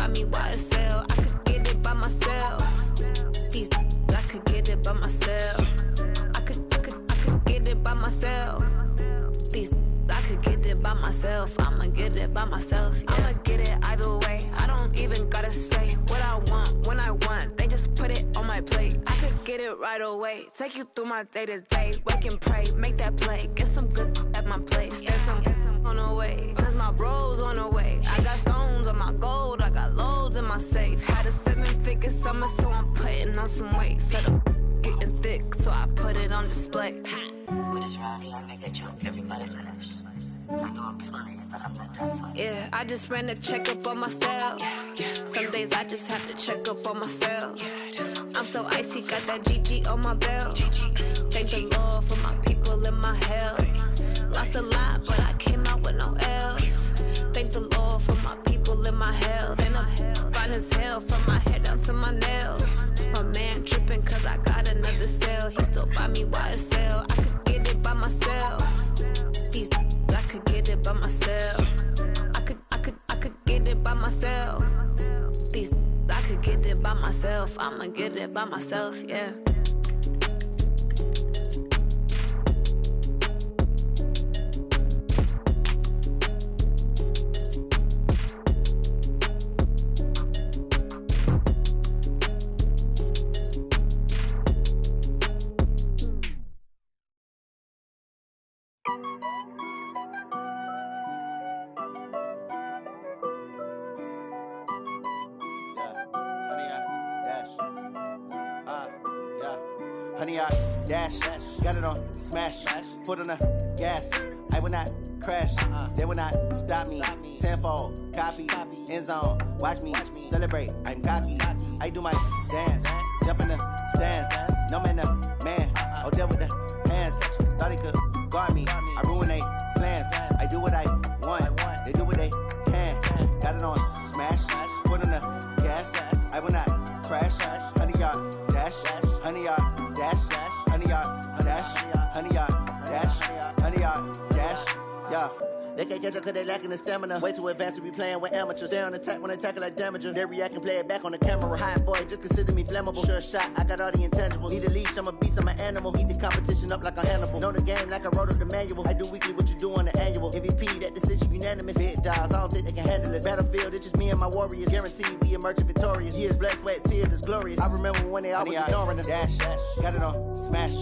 buy me YSL. I could get it by myself. These I could get it by myself. I could get it by myself. These I could get it by myself. I'ma get it by myself. Yeah. I'ma get it either way. I don't even gotta say what I want when I want. They just put it on my plate. I could get it right away. Take you through my day to day. Wake and pray, make that play. Get some good at my place. There's some on the way. Cause my bro's on the way. I got stones on my gold. I got loads in my safe. Had a 7-figure summer, so I'm putting on some weight. Set up getting thick, so I put it on display. With this round here, I make a joke everybody laughs. I know I'm funny, but I'm not that funny. Yeah, I just ran a checkup on myself. Some days I just have to check up on myself. I'm so icy, got that GG on my belt. Thank the Lord for my people in my health. Lost a lot, but I came out with no L's. Thank the Lord for my people in my health. And I'm fine as hell from my head down to my nails. My man tripping cause I got another sale. He still buy me YSL. I could get it by myself. These I could get it by myself. I could get it by myself. These I could get it by myself. I'ma get it by myself, yeah. Honey, I dash, got it on smash, foot on the gas. I will not crash, they will not stop me. Tenfold, copy, end zone, watch me celebrate. I'm cocky, I do my dance, jump in the stands. No man, the man, oh deal with the hands. Thought he could guard me, I ruin they plans. I do what I want, they do what they can. Got it on smash, foot on the gas. I will not crash, honey, y'all dash, honey, y'all dash, honey, y'all dash, honey, y'all dash, honey, y'all dash, yeah. They can't catch up cause they lacking the stamina. Way too advanced to be playing with amateurs. Stay on attack when they tackle like damager. They react and play it back on the camera. Hot boy, just consider me flammable. Sure shot, I got all the intangibles. Need a leash, I'm a beast, I'm an animal. Heat the competition up like a Hannibal. Know the game like I wrote up the manual. I do weekly what you do on the annual. MVP, that decision unanimous. Big dials, I don't think they can handle it. Battlefield, it's just me and my warriors. Guaranteed we emerging victorious. Years, blood, sweat, tears, it's glorious. I remember when they always ignoring us. Dash, got it on smash,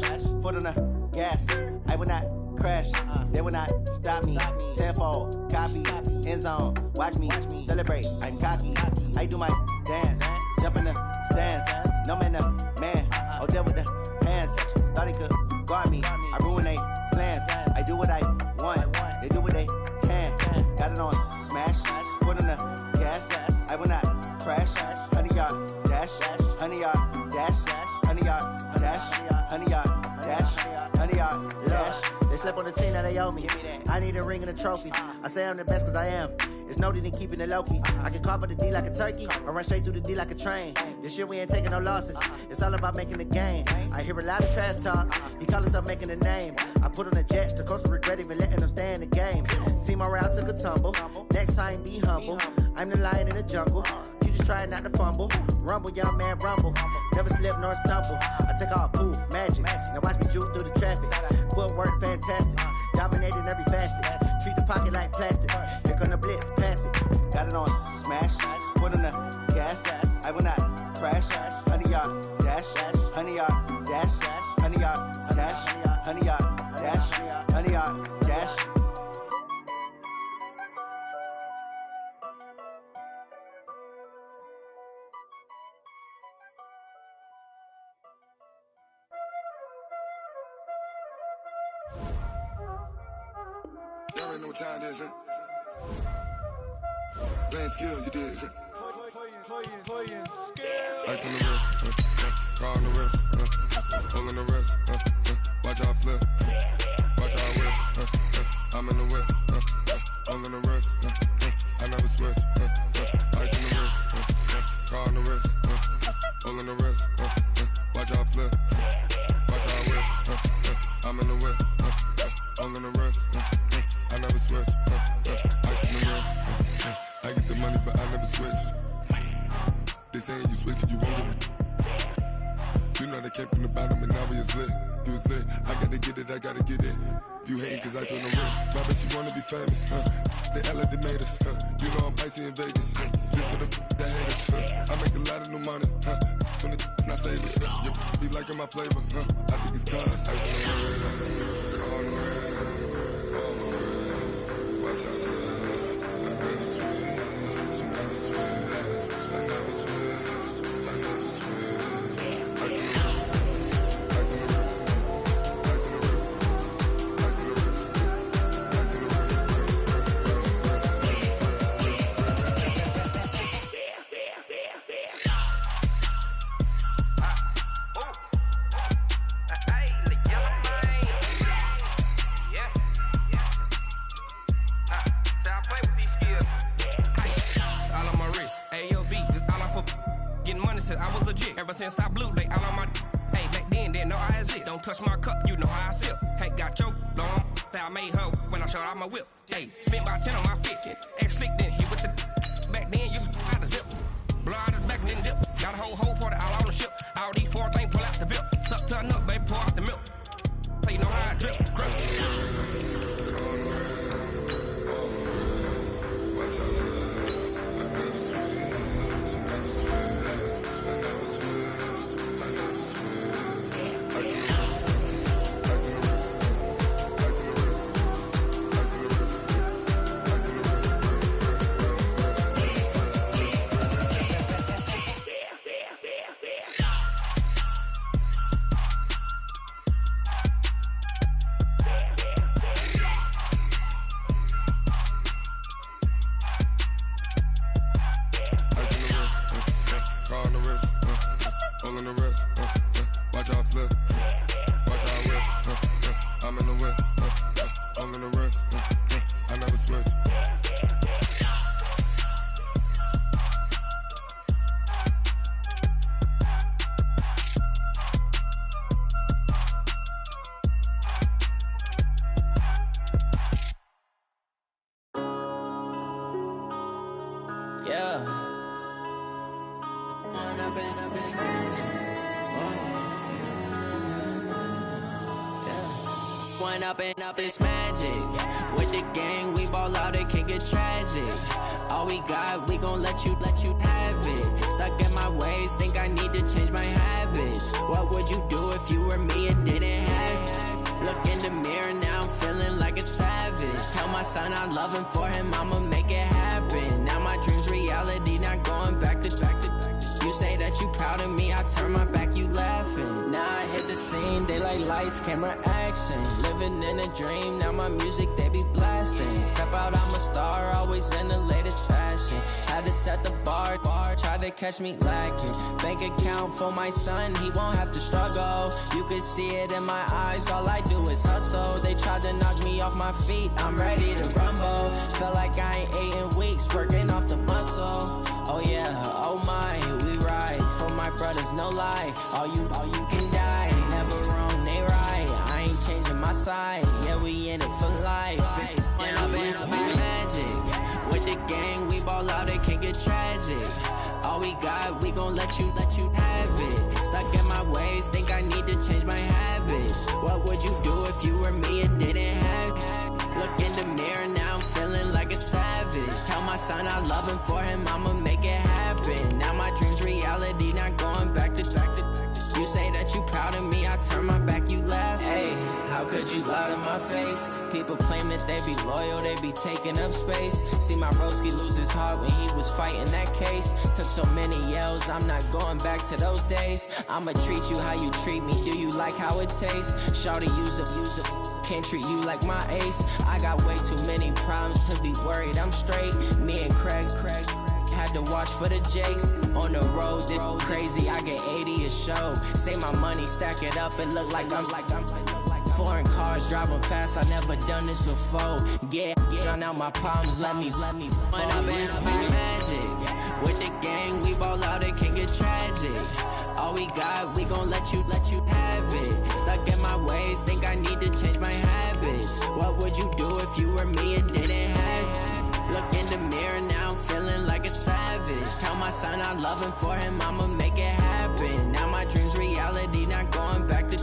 foot on the gas. I will not crash, they will not stop me. Tenfold, copy, end zone, watch me celebrate. I'm cocky, I do my dance, jump in the stands. No man, the man, oh deal with the hands. Thought he could guard me, I ruin they plans. I do what I want, they do what they can. Got it on smash, foot on the gas. I will not crash, honey, y'all dash, honey, y'all dash, honey, y'all dash, honey, y'all dash, honey, y'all dash. They slept on the team that they owe me. I need a ring and a trophy. I say I'm the best cause I am. It's no need in keeping it low-key. I can carve for the D like a turkey, or run straight through the D like a train. This year we ain't taking no losses. It's all about making the game. I hear a lot of trash talk. He call himself making a name. I put on the jets, the coach will regret even letting them stay in the game. Team morale took a tumble. Next time be humble. I'm the lion in the jungle. You just trying not to fumble. Rumble, young man, rumble. Never slip nor stumble. I take off, poof, magic. Now watch me juke through the traffic. Footwork fantastic. Dominating every facet. Treat the pocket like plastic. Here come the blitz, pass it. Got it on smash, foot on the gas. I will not crash. Honey, y'all dash, honey, y'all dash, honey, y'all dash, honey, y'all dash, honey, y'all dash. Y'all already know what time it is, huh? Playing skills, you did, huh? Ice on the wrist, car on the wrist, hole in the wrist, watch out flip, watch out whip, I'm in the whip, hole in the wrist, I never switch, ice on the wrist, car on the wrist, hole in the wrist, watch out flip, watch out whip, I'm in the whip, hole in the wrist, I never switch, ice on the wrist, I get the money but I never switch. They saying you switch, you won't give it. You know they came from the bottom and now we is lit. You was lit, I gotta get it, I gotta get it. You hating cause I told the wrist. My bitch, you wanna be famous, They Ella, they made us, You know I'm icy in Vegas, This for the that haters, I make a lot of new money, When the not savers, You be liking my flavor, I think it's cause ice on the wrist, on the wrist, on the wrist. Watch out, I never switch, you never switch, I never switch, I never switch. Ice on the wrist, ice on the wrist, ice on the wrist, ice on the wrist, ice on the wrist. I was legit ever since I blew they all on my hey back then didn't know I exist. Don't touch my cup, you know how I sip. Hey, got your long I made her when I showed out my whip. Hey, spent about 10 on my fit. Ex slick then hit with the back then used to out the zip. Blow out his back and then dip. Got a whole party all on the ship. All these 4 things pull out the VIP. Suck to a nut, baby, pour out the milk. So you know how I drip. Crush. Up this magic with the gang, we ball out, it can get tragic. All we got, we gon' let you have it. Stuck in my ways, think I need to change my habits. What would you do if you were me and didn't have it? Look in the mirror now, I'm feeling like a savage. Tell my son I love him, for him I'ma make it happen. Now my dreams reality, not going back to. You say that you proud of me, I turn my back, you laughing. Now I hit the scene, they like lights, camera, action. Living in a dream, now my music, they be blasting. Step out, I'm a star, always in the latest fashion. Had to set the bar, try to catch me lacking. Bank account for my son, he won't have to struggle. You could see it in my eyes, all I do is hustle. They tried to knock me off my feet, I'm ready to rumble. Feel like I ain't ate in weeks, working off the muscle. Oh yeah, oh my, we ride for my brothers, no lie. All you can die, never wrong, they right. I ain't changing my side, yeah, we in it for life. When up in it's magic, with the gang, we ball out, it can get tragic. All we got, we gon' let you have it. Stuck in my ways, think I need to change my habits. What would you do if you were me and didn't have it? Look in the mirror now, I'm feeling like a savage. Tell my son I love him, for him I'ma make it happen. Now my dreams reality, not going back to. You say that you proud of me, I turn my back, you laugh. Hey, how could you lie to my face? People claim that they be loyal, they be taking up space. See my broski lose his heart when he was fighting that case. Took so many yells, I'm not going back to those days. I'ma treat you how you treat me, do you like how it tastes? Shawty, use it. Can't treat you like my ace. I got way too many problems to be worried, I'm straight. Me and Craig had to watch for the Jakes. On the road, this crazy, I get 80 a show. Say my money, stack it up and look like I'm foreign cars, driving fast, I never done this before. Get on out my problems, let me When up in it's magic. With the gang, we ball out, it can get tragic. All we got, we gon' let you have it. Stuck in my ways, think I need to change my habits. What would you do if you were me and didn't have it? Look in the mirror now, I'm feeling like a savage. Tell my son, I love him for him, I'ma make it happen. Now my dream's reality, not going back to.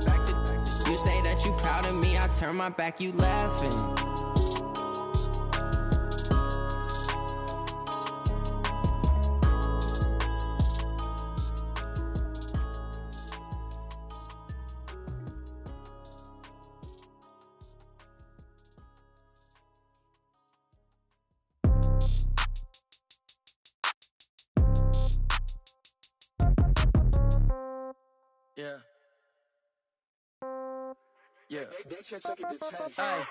You say that you proud of me, I turn my back, you laughing. Yeah. Yeah.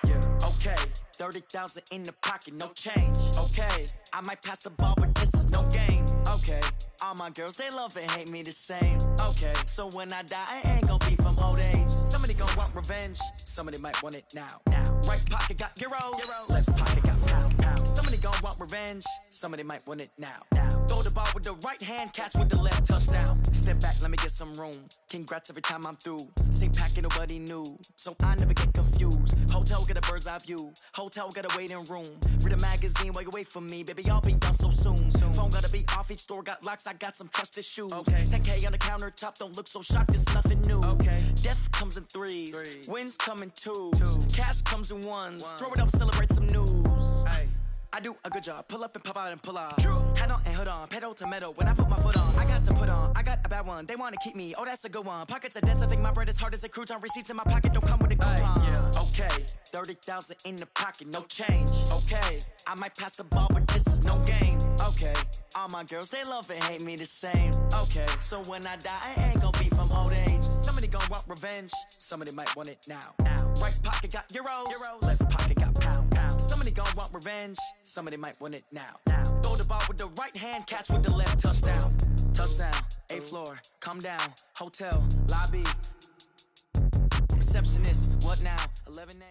Yeah. Okay. 30,000 in the pocket, no change. Okay. I might pass the ball, but this is no game. Okay. All my girls, they love and hate me the same. Okay. So when I die, I ain't gonna be from old age. Somebody gon' want revenge. Somebody might want it now. Right pocket got euros. Left pocket got pound. Somebody gon' want revenge. Somebody might want it now. Throw the ball with the right hand, catch with the left, touchdown. Step back, let me get some room. Congrats every time I'm through. Same packet, nobody knew. So I never get confused. Hotel get a bird's eye view. Hotel get a waiting room. Read a magazine while you wait for me. Baby, I'll be done so soon. Phone gotta be off, each store got locks. I got some trusted shoes. Okay. 10K on the countertop, don't look so shocked, it's nothing new. Okay. Death comes in threes. Wins come in twos. Cash comes in ones. Throw it up, celebrate some news. Hey. I do a good job, pull up and pop out and pull out. Hat on and hood on, pedal to metal. When I put my foot on, I got to put on. I got a bad one, they wanna keep me. Oh, that's a good one. Pockets are dense, I think my bread is hard as a crouton. Receipts in my pocket don't come with a coupon. Yeah. Okay, 30,000 in the pocket, no change. Okay, I might pass the ball, but this is no game. Okay, all my girls, they love and hate me the same. Okay, so when I die, I ain't gonna be from old age. Somebody gon' want revenge, somebody might want it now. Right pocket got euros. Left pocket got pound. Somebody gon' want revenge, somebody might want it now. Throw the ball with the right hand, catch with the left, touchdown. Touchdown, 8th floor, come down. Hotel, lobby. Receptionist, what now? 11 a.m.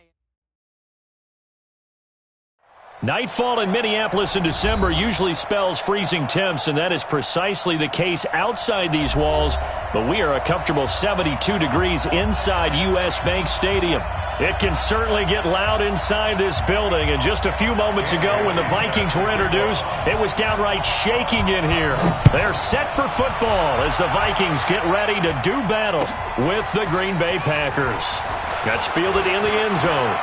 Nightfall in Minneapolis in December usually spells freezing temps, and that is precisely the case outside these walls. But we are a comfortable 72 degrees inside U.S. Bank Stadium. It can certainly get loud inside this building. And just a few moments ago when the Vikings were introduced, it was downright shaking in here. They're set for football as the Vikings get ready to do battle with the Green Bay Packers. That's fielded in the end zone.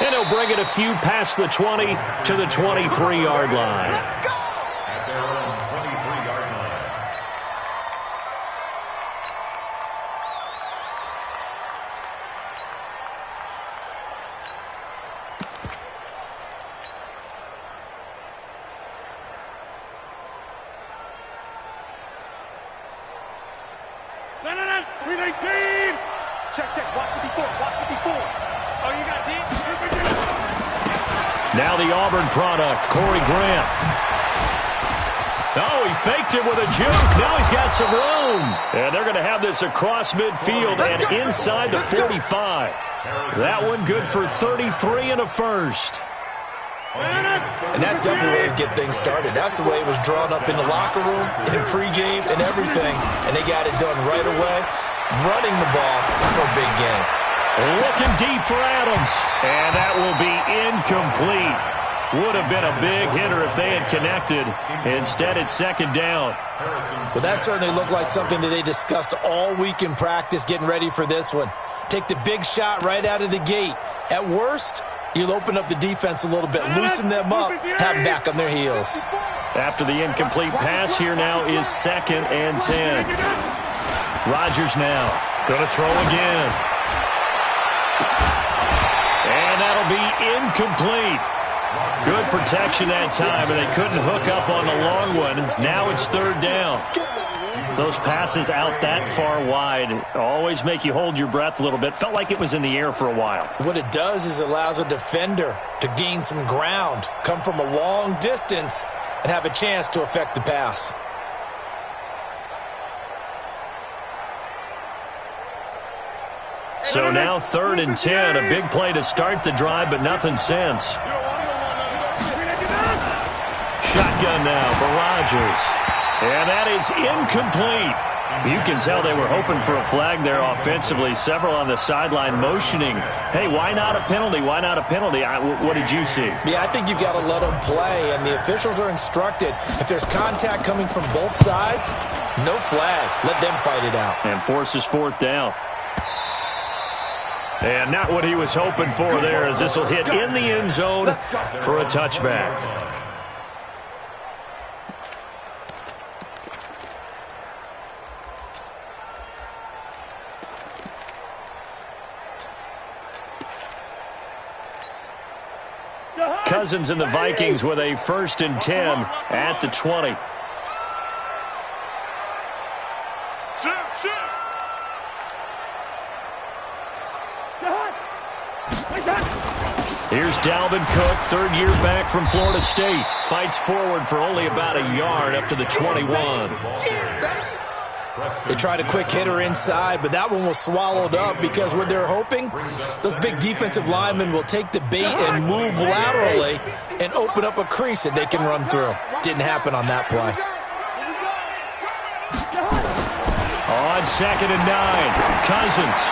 And he'll bring it a few past the 20 to the 23-yard line. Let's go! At their own 23-yard line. No. 319! Check. Watch 54. Oh, you got deep? Now the Auburn product, Corey Grant. Oh, he faked it with a juke. Now he's got some room. And they're going to have this across midfield and inside the 45. That one good for 33 and a first. And that's definitely the way to get things started. That's the way it was drawn up in the locker room, in pregame, and everything. And they got it done right away, running the ball for a big game. Looking deep for Adams. And that will be incomplete. Would have been a big hitter if they had connected. Instead, it's second down. Well, that certainly looked like something that they discussed all week in practice getting ready for this one. Take the big shot right out of the gate. At worst, you'll open up the defense a little bit, loosen them up, have them back on their heels. After the incomplete pass, here now is 2nd and 10. Rodgers now going to throw again. And that'll be incomplete. Good protection that time, and they couldn't hook up on the long one. Now it's 3rd down. Those passes out that far wide always make you hold your breath a little bit. Felt like it was in the air for a while. What it does is it allows a defender to gain some ground, come from a long distance, and have a chance to affect the pass. So now 3rd and 10, a big play to start the drive, but nothing since. Shotgun now for Rodgers. And that is incomplete. You can tell they were hoping for a flag there offensively. Several on the sideline motioning, hey, why not a penalty? Why not a penalty? What did you see? Yeah, I think you've got to let them play, and the officials are instructed. If there's contact coming from both sides, no flag. Let them fight it out. And forces fourth down. And not what he was hoping for there, as this will hit in the end zone for a touchback. Cousins and the Vikings with a 1st and 10 at the 20. Here's Dalvin Cook, 3rd year back from Florida State. Fights forward for only about a yard up to the 21. They tried a quick hitter inside, but that one was swallowed up because what they're hoping, those big defensive linemen will take the bait and move laterally and open up a crease that they can run through. Didn't happen on that play. On 2nd and 9, Cousins.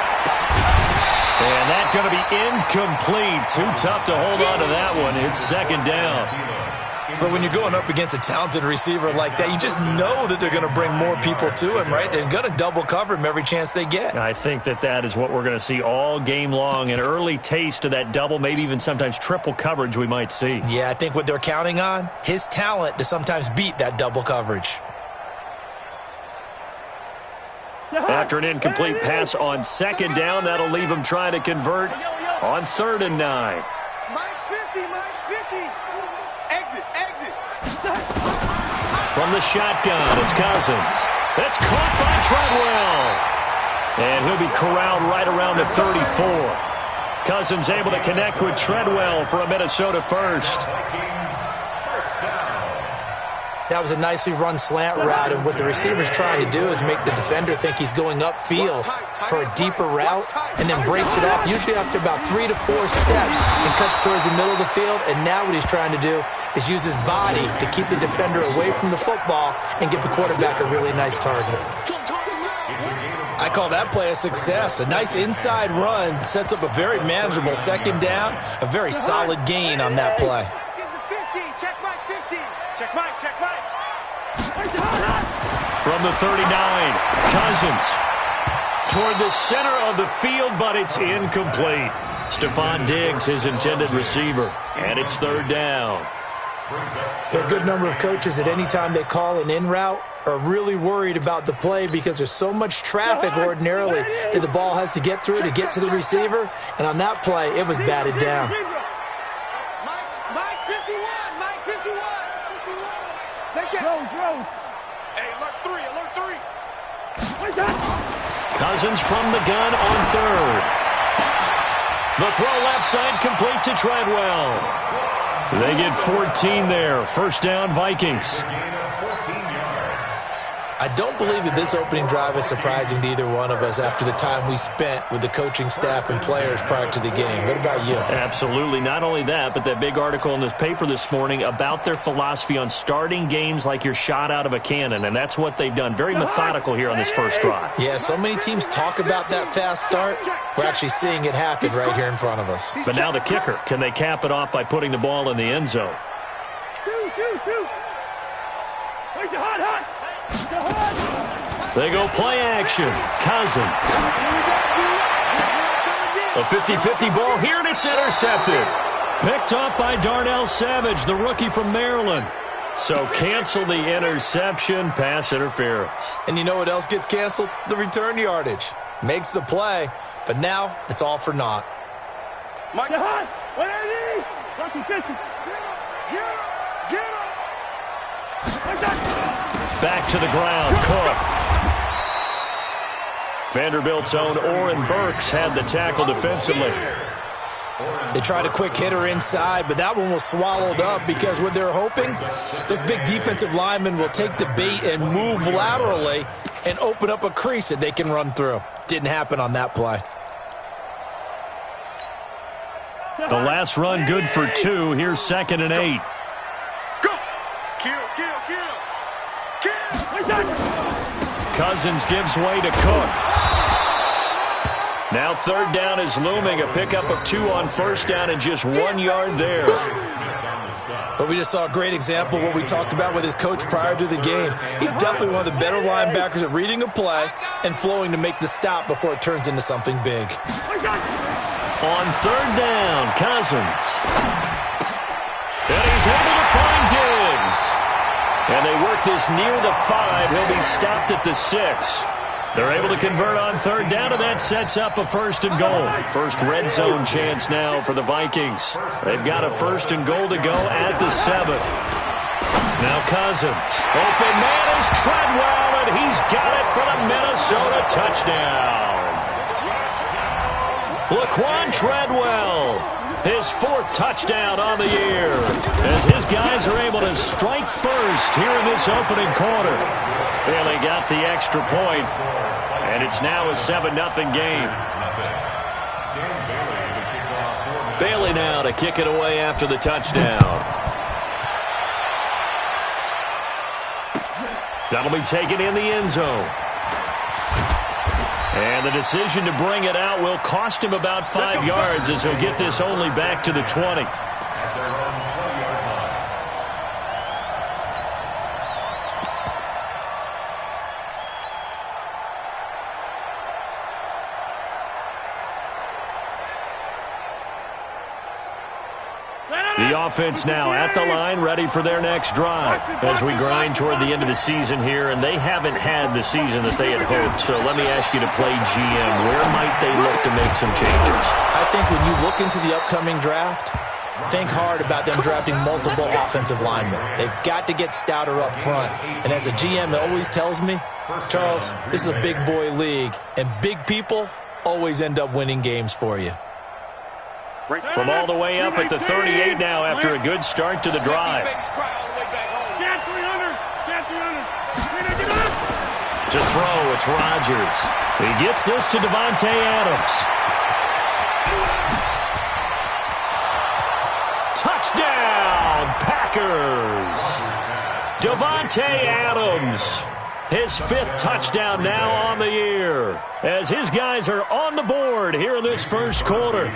And that's going to be incomplete. Too tough to hold on to that one. It's 2nd down. But when you're going up against a talented receiver like that, you just know that they're going to bring more people to him, right? They're going to double cover him every chance they get. I think that is what we're going to see all game long. An early taste of that double, maybe even sometimes triple coverage we might see. Yeah, I think what they're counting on, his talent to sometimes beat that double coverage. After an incomplete pass on 2nd down, that'll leave him trying to convert on 3rd and 9. Mike's 50, Mike's 50. Exit. From the shotgun, it's Cousins. That's caught by Treadwell. And he'll be corralled right around the 34. Cousins able to connect with Treadwell for a Minnesota 1st. That was a nicely run slant route, and what the receiver's trying to do is make the defender think he's going upfield for a deeper route and then breaks it off, usually after about 3 to 4 steps, and cuts towards the middle of the field. And now what he's trying to do is use his body to keep the defender away from the football and give the quarterback a really nice target. I call that play a success. A nice inside run sets up a very manageable 2nd down, a very solid gain on that play. From the 39, Cousins toward the center of the field, but it's incomplete. Stephon Diggs, his intended receiver, and it's 3rd down. There are a good number of coaches that any time they call an in route are really worried about the play because there's so much traffic ordinarily that the ball has to get through to get to the receiver, and on that play, it was batted down. Mike 51, Mike 51. They can't. Hey, alert 3. Cousins from the gun on 3rd. The throw left side complete to Treadwell. They get 14 there. 1st down, Vikings. I don't believe that this opening drive is surprising to either one of us after the time we spent with the coaching staff and players prior to the game. What about you? Absolutely. Not only that, but that big article in the paper this morning about their philosophy on starting games like you're shot out of a cannon, and that's what they've done. Very methodical here on this first drive. Yeah, so many teams talk about that fast start. We're actually seeing it happen right here in front of us. But now the kicker. Can they cap it off by putting the ball in the end zone? Where's the hot? They go play action. Cousins. A 50-50 ball here, and it's intercepted. Picked off by Darnell Savage, the rookie from Maryland. So cancel the interception, pass interference. And you know what else gets canceled? The return yardage. Makes the play, but now it's all for naught. Mike, what are these? Back to the ground, Cook. Vanderbilt's own Oren Burks had the tackle defensively. They tried a quick hitter inside, but that one was swallowed up because what they're hoping, those big defensive linemen will take the bait and move laterally and open up a crease that they can run through. Didn't happen on that play. The last run good for 2. Here's 2nd and 8. Go! Kill! Cousins gives way to Cook. Now third down is looming. A pickup of 2 on first down and just 1 yard there. But we just saw a great example of what we talked about with his coach prior to the game. He's definitely one of the better linebackers at reading a play and flowing to make the stop before it turns into something big. On third down, Cousins. And he's able to find Diggs. And they work this near the 5. He'll be stopped at the 6. They're able to convert on third down, and that sets up a first and goal. First red zone chance now for the Vikings. They've got a first and goal to go at the 7. Now Cousins. Open man is Treadwell, and he's got it for the Minnesota touchdown. Laquan Treadwell, his 4th touchdown on the year, as his guys are able to strike first here in this opening quarter. Bailey got the extra point, and it's now a 7-0 game. Bailey now to kick it away after the touchdown. That'll be taken in the end zone. And the decision to bring it out will cost him about 5 yards as he'll get this only back to the 20. The offense now at the line, ready for their next drive as we grind toward the end of the season here, and they haven't had the season that they had hoped. So let me ask you to play GM. Where might they look to make some changes? I think when you look into the upcoming draft, think hard about them drafting multiple offensive linemen. They've got to get stouter up front. And as a GM, it always tells me, Charles, this is a big boy league, and big people always end up winning games for you. From all the way up at the 38 now after a good start to the drive. To throw, it's Rodgers. He gets this to Davante Adams. Touchdown, Packers! Davante Adams, his 5th touchdown now on the year, as his guys are on the board here in this first quarter.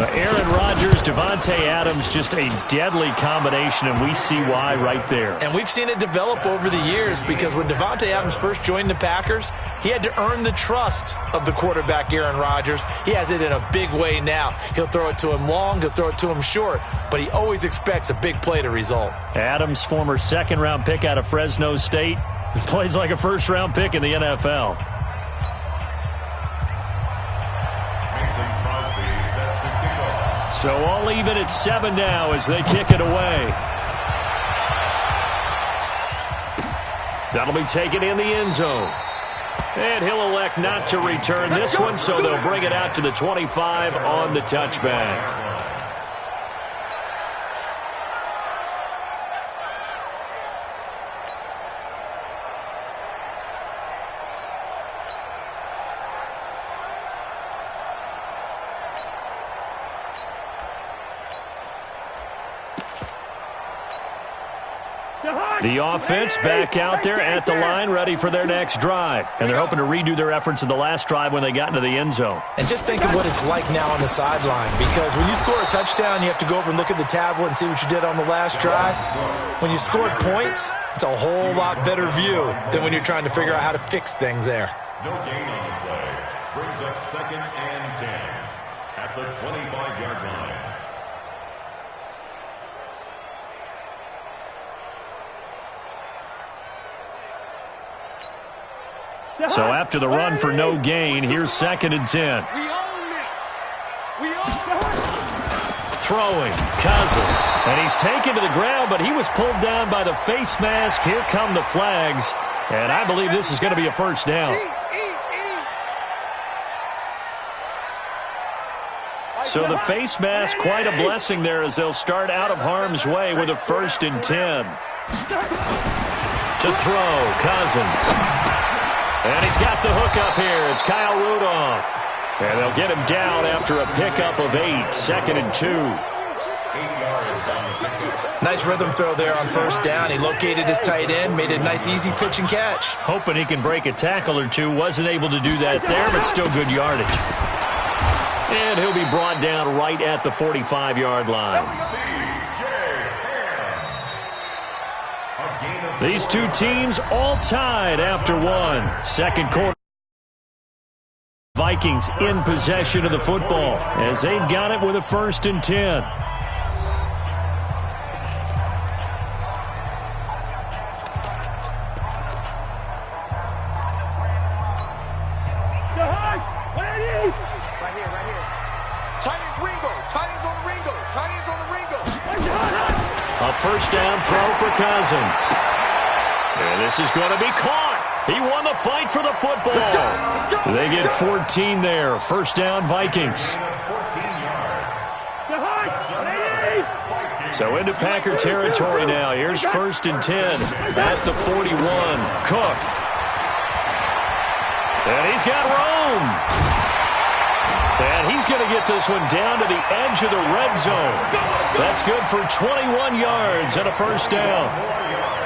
Aaron Rodgers, Davante Adams, just a deadly combination, and we see why right there. And we've seen it develop over the years, because when Davante Adams first joined the Packers, he had to earn the trust of the quarterback, Aaron Rodgers. He has it in a big way now. He'll throw it to him long, he'll throw it to him short, but he always expects a big play to result. Adams, former 2nd-round pick out of Fresno State, plays like a 1st-round pick in the NFL. So all even at 7 now as they kick it away. That'll be taken in the end zone. And he'll elect not to return this one, so they'll bring it out to the 25 on the touchback. The offense back out there at the line, ready for their next drive. And they're hoping to redo their efforts in the last drive when they got into the end zone. And just think of what it's like now on the sideline, because when you score a touchdown, you have to go over and look at the tablet and see what you did on the last drive. When you scored points, it's a whole lot better view than when you're trying to figure out how to fix things there. No gain on the play. Brings up 2nd and 10 at the 25-yard line. So after the run for no gain, here's 2nd and 10. Throwing, Cousins. And he's taken to the ground, but he was pulled down by the face mask. Here come the flags. And I believe this is going to be a first down. So the face mask, quite a blessing there as they'll start out of harm's way with a 1st and 10. To throw, Cousins. And he's got the hook up here. It's Kyle Rudolph. And they'll get him down after a pickup of 8. 2nd and 2. 8 yards on the pickup. Nice rhythm throw there on first down. He located his tight end, made a nice easy pitch and catch. Hoping he can break a tackle or two. Wasn't able to do that there, but still good yardage. And he'll be brought down right at the 45-yard line. These two teams all tied after one. Second quarter. Vikings in possession of the football as they've got it with a 1st and 10. A first down throw for Cousins. And this is going to be caught. He won the fight for the football. They get 14 there. First down, Vikings. So into Packer territory now. Here's 1st and 10 at the 41. Cook. And he's got room. And he's going to get this one down to the edge of the red zone. That's good for 21 yards and a first down.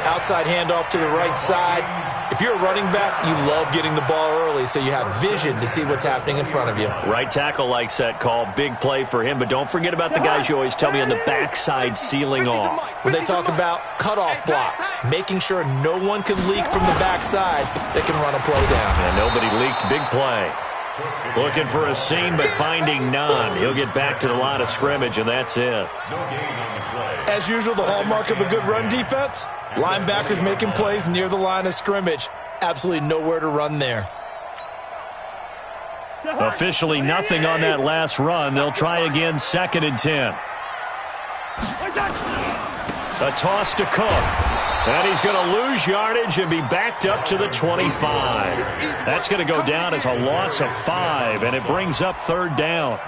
Outside handoff to the right side. If you're a running back, you love getting the ball early so you have vision to see what's happening in front of you. Right tackle likes that call. Big play for him. But don't forget about the guys you always tell me on the backside sealing off. When they talk about cutoff blocks, making sure no one can leak from the backside that can run a play down. And nobody leaked. Big play. Looking for a seam, but finding none. He'll get back to the line of scrimmage, and that's it. As usual, the hallmark of a good run defense, linebackers making plays near the line of scrimmage. Absolutely nowhere to run there. Officially nothing on that last run. They'll try again, 2nd and 10. A toss to Cook. And he's going to lose yardage and be backed up to the 25. That's going to go down as a loss of 5, and it brings up 3rd down.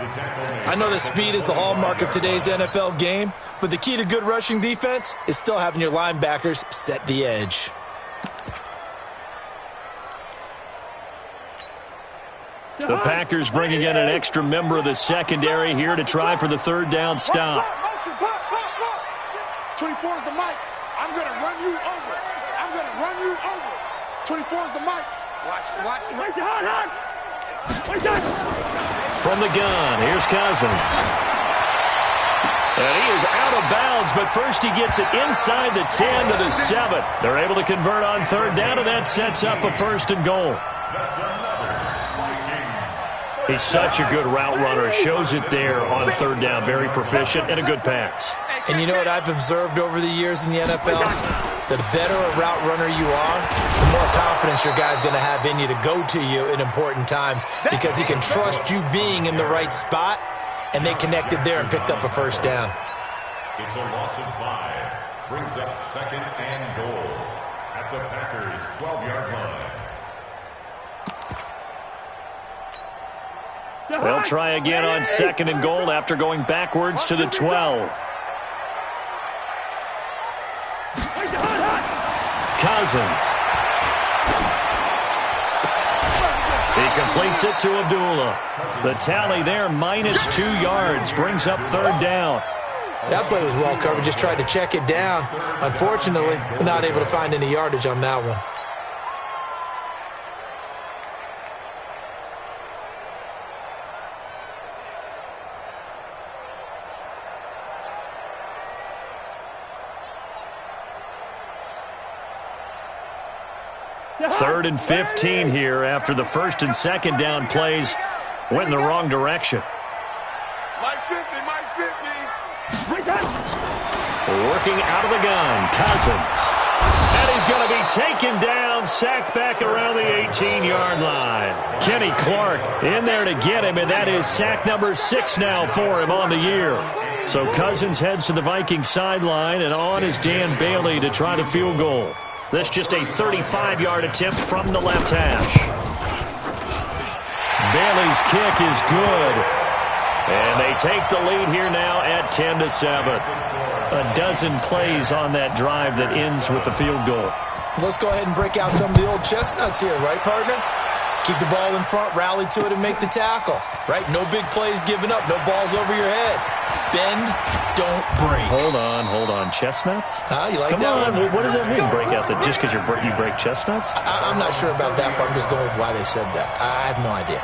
I know that speed is the hallmark of today's NFL game, but the key to good rushing defense is still having your linebackers set the edge. The Packers bringing in an extra member of the secondary here to try for the 3rd down stop. 24 is the mic. I'm going to run you over. I'm going to run you over. 24 is the mic. Watch. From the gun, here's Cousins. And he is out of bounds, but first he gets it inside the 10 to the 7. They're able to convert on 3rd down, and that sets up a 1st and goal. He's such a good route runner. Shows it there on 3rd down. Very proficient and a good pass. And you know what I've observed over the years in the NFL? The better a route runner you are, the more confidence your guy's going to have in you to go to you in important times because he can trust you being in the right spot, and they connected there and picked up a 1st down. It's a loss of 5. Brings up 2nd and goal at the Packers' 12-yard line. They'll try again on 2nd and goal after going backwards to the 12. Cousins. He completes it to Abdullah. The tally there, -2 yards, brings up 3rd down. That play was well covered, just tried to check it down. Unfortunately, not able to find any yardage on that one. Third and 15 here after the 1st and 2nd down plays went in the wrong direction. Mike 50. Working out of the gun, Cousins. And he's going to be taken down, sacked back around the 18-yard line. Kenny Clark in there to get him, and that is sack number 6 now for him on the year. So Cousins heads to the Vikings sideline, and on is Dan Bailey to try the field goal. This just a 35-yard attempt from the left hash. Bailey's kick is good. And they take the lead here now at 10-7. A dozen plays on that drive that ends with the field goal. Let's go ahead and break out some of the old chestnuts here, right, partner? Keep the ball in front, rally to it, and make the tackle. Right? No big plays given up. No balls over your head. Bend, don't break. Hold on. Chestnuts? You like Come that on. one? What does that mean, break out? That just because you break chestnuts? I'm not sure about that part. I'm just going with why they said that. I have no idea.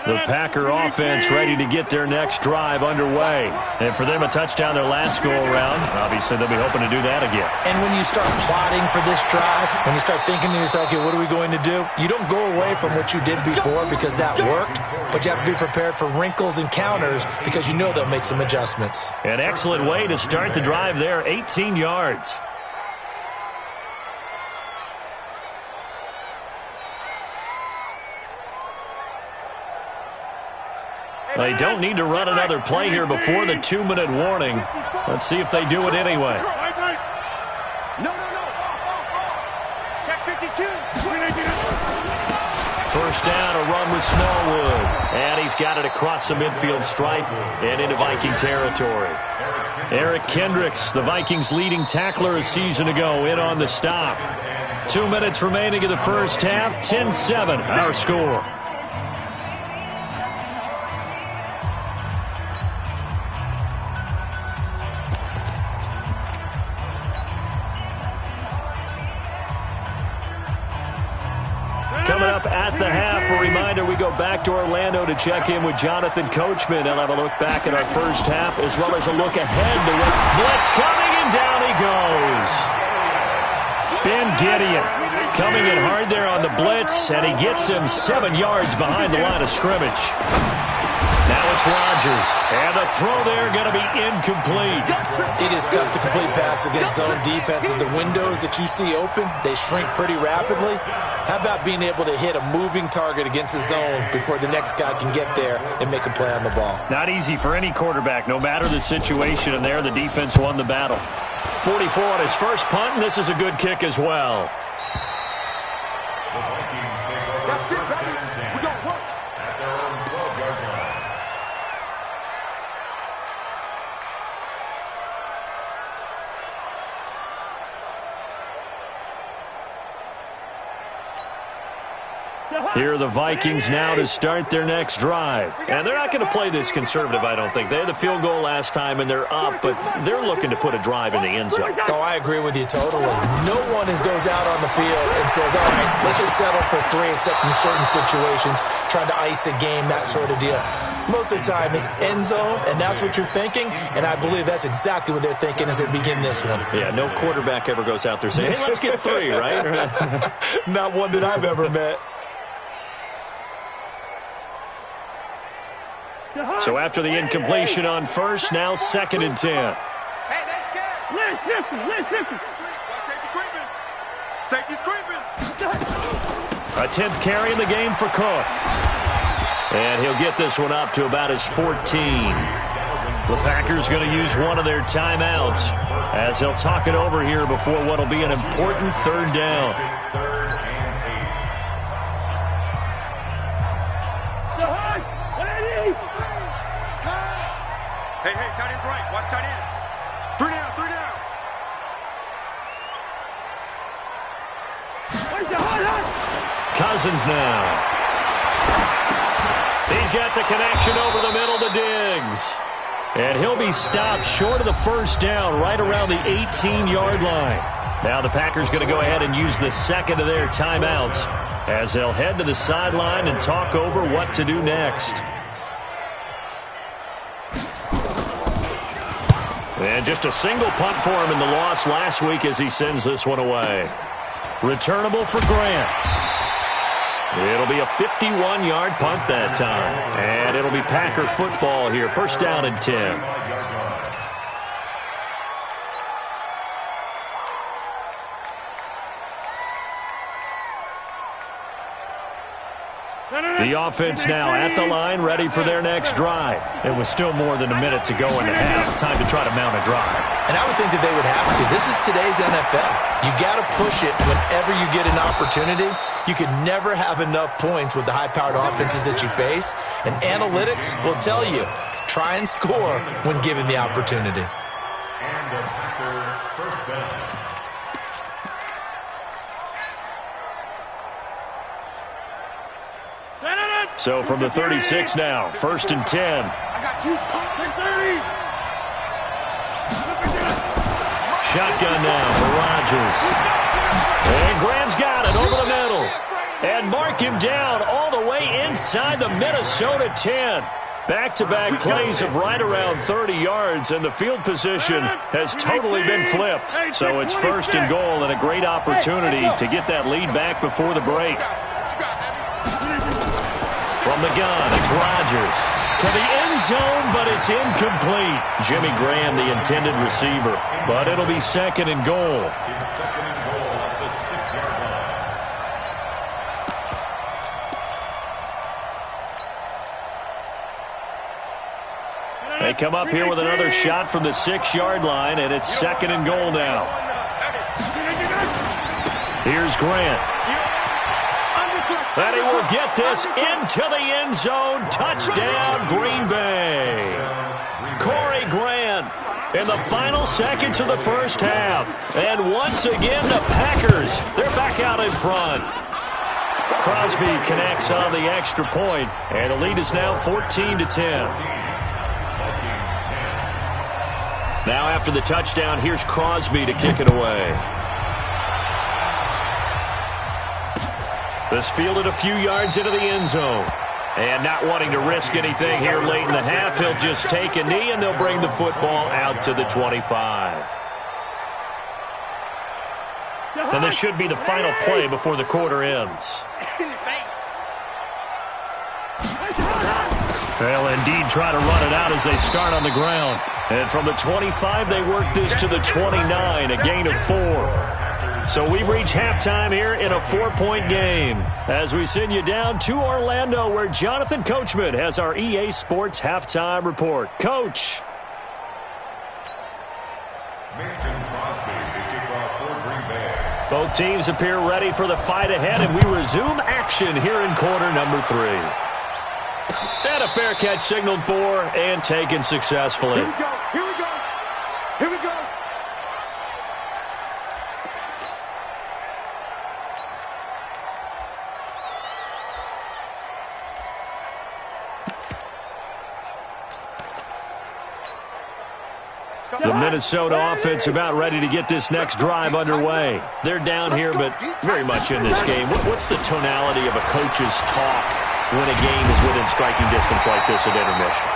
The Packer offense ready to get their next drive underway. And for them, a touchdown their last go-around. Obviously, they'll be hoping to do that again. And when you start plotting for this drive, when you start thinking to yourself, okay, what are we going to do? You don't go away from what you did before because that worked, but you have to be prepared for wrinkles and counters because you know they'll make some adjustments. An excellent way to start the drive there, 18 yards. They don't need to run another play here before the 2-minute warning. Let's see if they do it anyway. No. Check 52. First down, a run with Smallwood. And he's got it across the midfield stripe and into Viking territory. Eric Kendricks, the Vikings' leading tackler a season ago, in on the stop. 2 minutes remaining in the first half, 10-7, our score. Coming up at the half, a reminder, we go back to Orlando to check in with Jonathan Coachman. He'll have a look back at our first half as well as a look ahead to what blitz coming, and down he goes. Ben Gideon coming in hard there on the blitz, and he gets him 7 yards behind the line of scrimmage. Now it's Rodgers, and the throw there going to be incomplete. It is tough to complete passes against zone defenses. The windows that you see open, they shrink pretty rapidly. How about being able to hit a moving target against a zone before the next guy can get there and make a play on the ball? Not easy for any quarterback, no matter the situation, and there the defense won the battle. 44 on his first punt, and this is a good kick as well. That's it, baby. We got work. At their own 12-yard line. Here are the Vikings now to start their next drive. And they're not going to play this conservative, I don't think. They had the field goal last time, and they're up, but they're looking to put a drive in the end zone. Oh, I agree with you totally. No one goes out on the field and says, all right, let's just settle for 3, except in certain situations, trying to ice a game, that sort of deal. Most of the time, it's end zone, and that's what you're thinking, and I believe that's exactly what they're thinking as they begin this one. Yeah, no quarterback ever goes out there saying, hey, let's get 3, right? Not one that I've ever met. So after the incompletion on first, now 2nd and 10. Hey, they're scared. Let's 50. Safety's creeping. A 10th carry in the game for Cook. And he'll get this one up to about his 14. The Packers going to use one of their timeouts as they'll talk it over here before what will be an important 3rd down. Hey, tight end's right. Watch tight end. 3 down. Cousins now. He's got the connection over the middle to Diggs. And he'll be stopped short of the first down right around the 18-yard line. Now the Packers going to go ahead and use the 2nd of their timeouts as they'll head to the sideline and talk over what to do next. And just a single punt for him in the loss last week as he sends this one away. Returnable for Grant. It'll be a 51-yard punt that time. And it'll be Packer football here. First down and 10. The offense now at the line, ready for their next drive. It was still more than a minute to go in the half. Time to try to mount a drive. And I would think that they would have to. This is today's NFL. You got to push it whenever you get an opportunity. You can never have enough points with the high-powered offenses that you face. And analytics will tell you, try and score when given the opportunity. And the Packer first down. So from the 36 now, 1st and 10. I got you, pump 30. Shotgun now for Rodgers. And Graham's got it over the middle. And mark him down all the way inside the Minnesota 10. Back-to-back plays of right around 30 yards, and the field position has totally been flipped. So it's 1st and goal and a great opportunity to get that lead back before the break. From the gun, it's Rodgers. To the end zone, but it's incomplete. Jimmy Graham, the intended receiver. But it'll be 2nd and goal. It's 2nd and goal at the 6-yard line. They come up here with another shot from the 6-yard line, and it's 2nd and goal now. Here's Grant. And he will get this into the end zone. Touchdown, Green Bay. Corey Grant in the final seconds of the first half. And once again, the Packers, they're back out in front. Crosby connects on the extra point, and the lead is now 14-10. Now after the touchdown, here's Crosby to kick it away. This fielded a few yards into the end zone. And not wanting to risk anything here late in the half, he'll just take a knee, and they'll bring the football out to the 25. And this should be the final play before the quarter ends. They'll indeed try to run it out as they start on the ground. And from the 25, they work this to the 29, a gain of 4. So we've reached halftime here in a 4-point game as we send you down to Orlando, where Jonathan Coachman has our EA Sports halftime report. Coach. Mason Crosby to kick off for Green Bay. Both teams appear ready for the fight ahead, and we resume action here in quarter number 3. And a fair catch signaled for and taken successfully. Here we go. Here we go. Here we go. The Minnesota offense about ready to get this next drive underway. They're down here, but very much in this game. What's the tonality of a coach's talk when a game is within striking distance like this at intermission?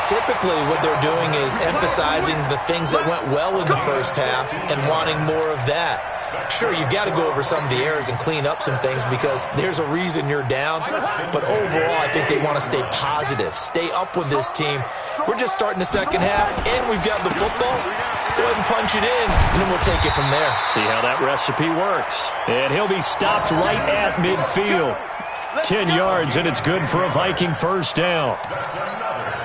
Typically, what they're doing is emphasizing the things that went well in the first half and wanting more of that. Sure, you've got to go over some of the errors and clean up some things because there's a reason you're down. But overall, I think they want to stay positive, stay up with this team. We're just starting the second half, and we've got the football. Let's go ahead and punch it in, and then we'll take it from there. See how that recipe works. And he'll be stopped right at midfield. 10 yards, and it's good for a Viking first down.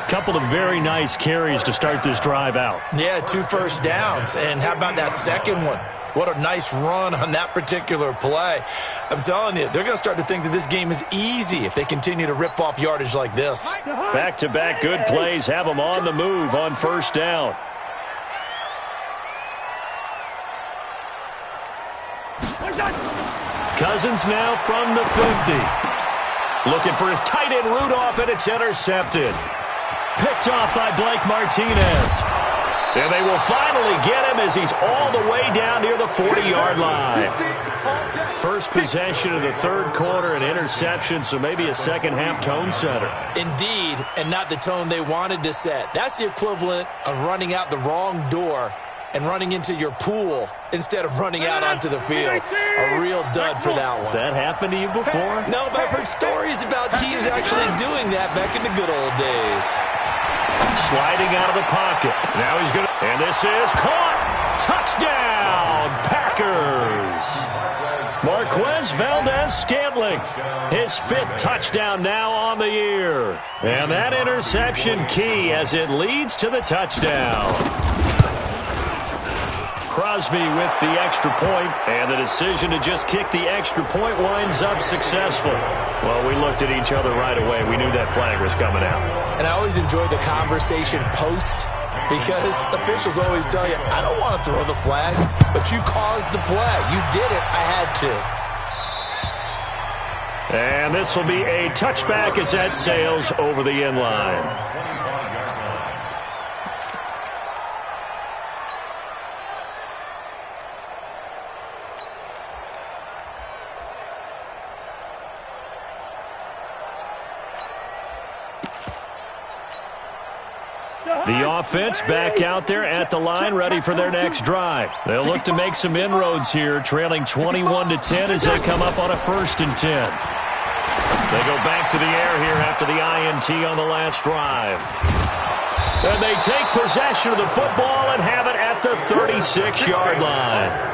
Couple of very nice carries to start this drive out. Yeah, 2 first downs. And how about that second one? What a nice run on that particular play. I'm telling you, they're going to start to think that this game is easy if they continue to rip off yardage like this. Back-to-back good plays have them on the move on first down. Cousins now from the 50. Looking for his tight end Rudolph, and it's intercepted. Picked off by Blake Martinez. And they will finally get him as he's all the way down near the 40-yard line. First possession of the third quarter, an interception, so maybe a second-half tone setter. Indeed, and not the tone they wanted to set. That's the equivalent of running out the wrong door and running into your pool instead of running out onto the field. A real dud for that one. Has that happened to you before? No, but I've heard stories about teams actually doing that back in the good old days. Sliding out of the pocket. Now he's going to... And this is caught. Touchdown, Packers. Marquez Valdez-Scantling, his 5th touchdown now on the year. And that interception key as it leads to the touchdown. Crosby with the extra point, and the decision to just kick the extra point winds up successful. Well, we looked at each other right away. We knew that flag was coming out. And I always enjoy the conversation post, because officials always tell you, I don't want to throw the flag, but you caused the play. You did it. I had to. And this will be a touchback as that sails over the end line. The offense back out there at the line, ready for their next drive. They'll look to make some inroads here, trailing 21-10 as they come up on a 1st and 10. They go back to the air here after the INT on the last drive. And they take possession of the football and have it at the 36-yard line.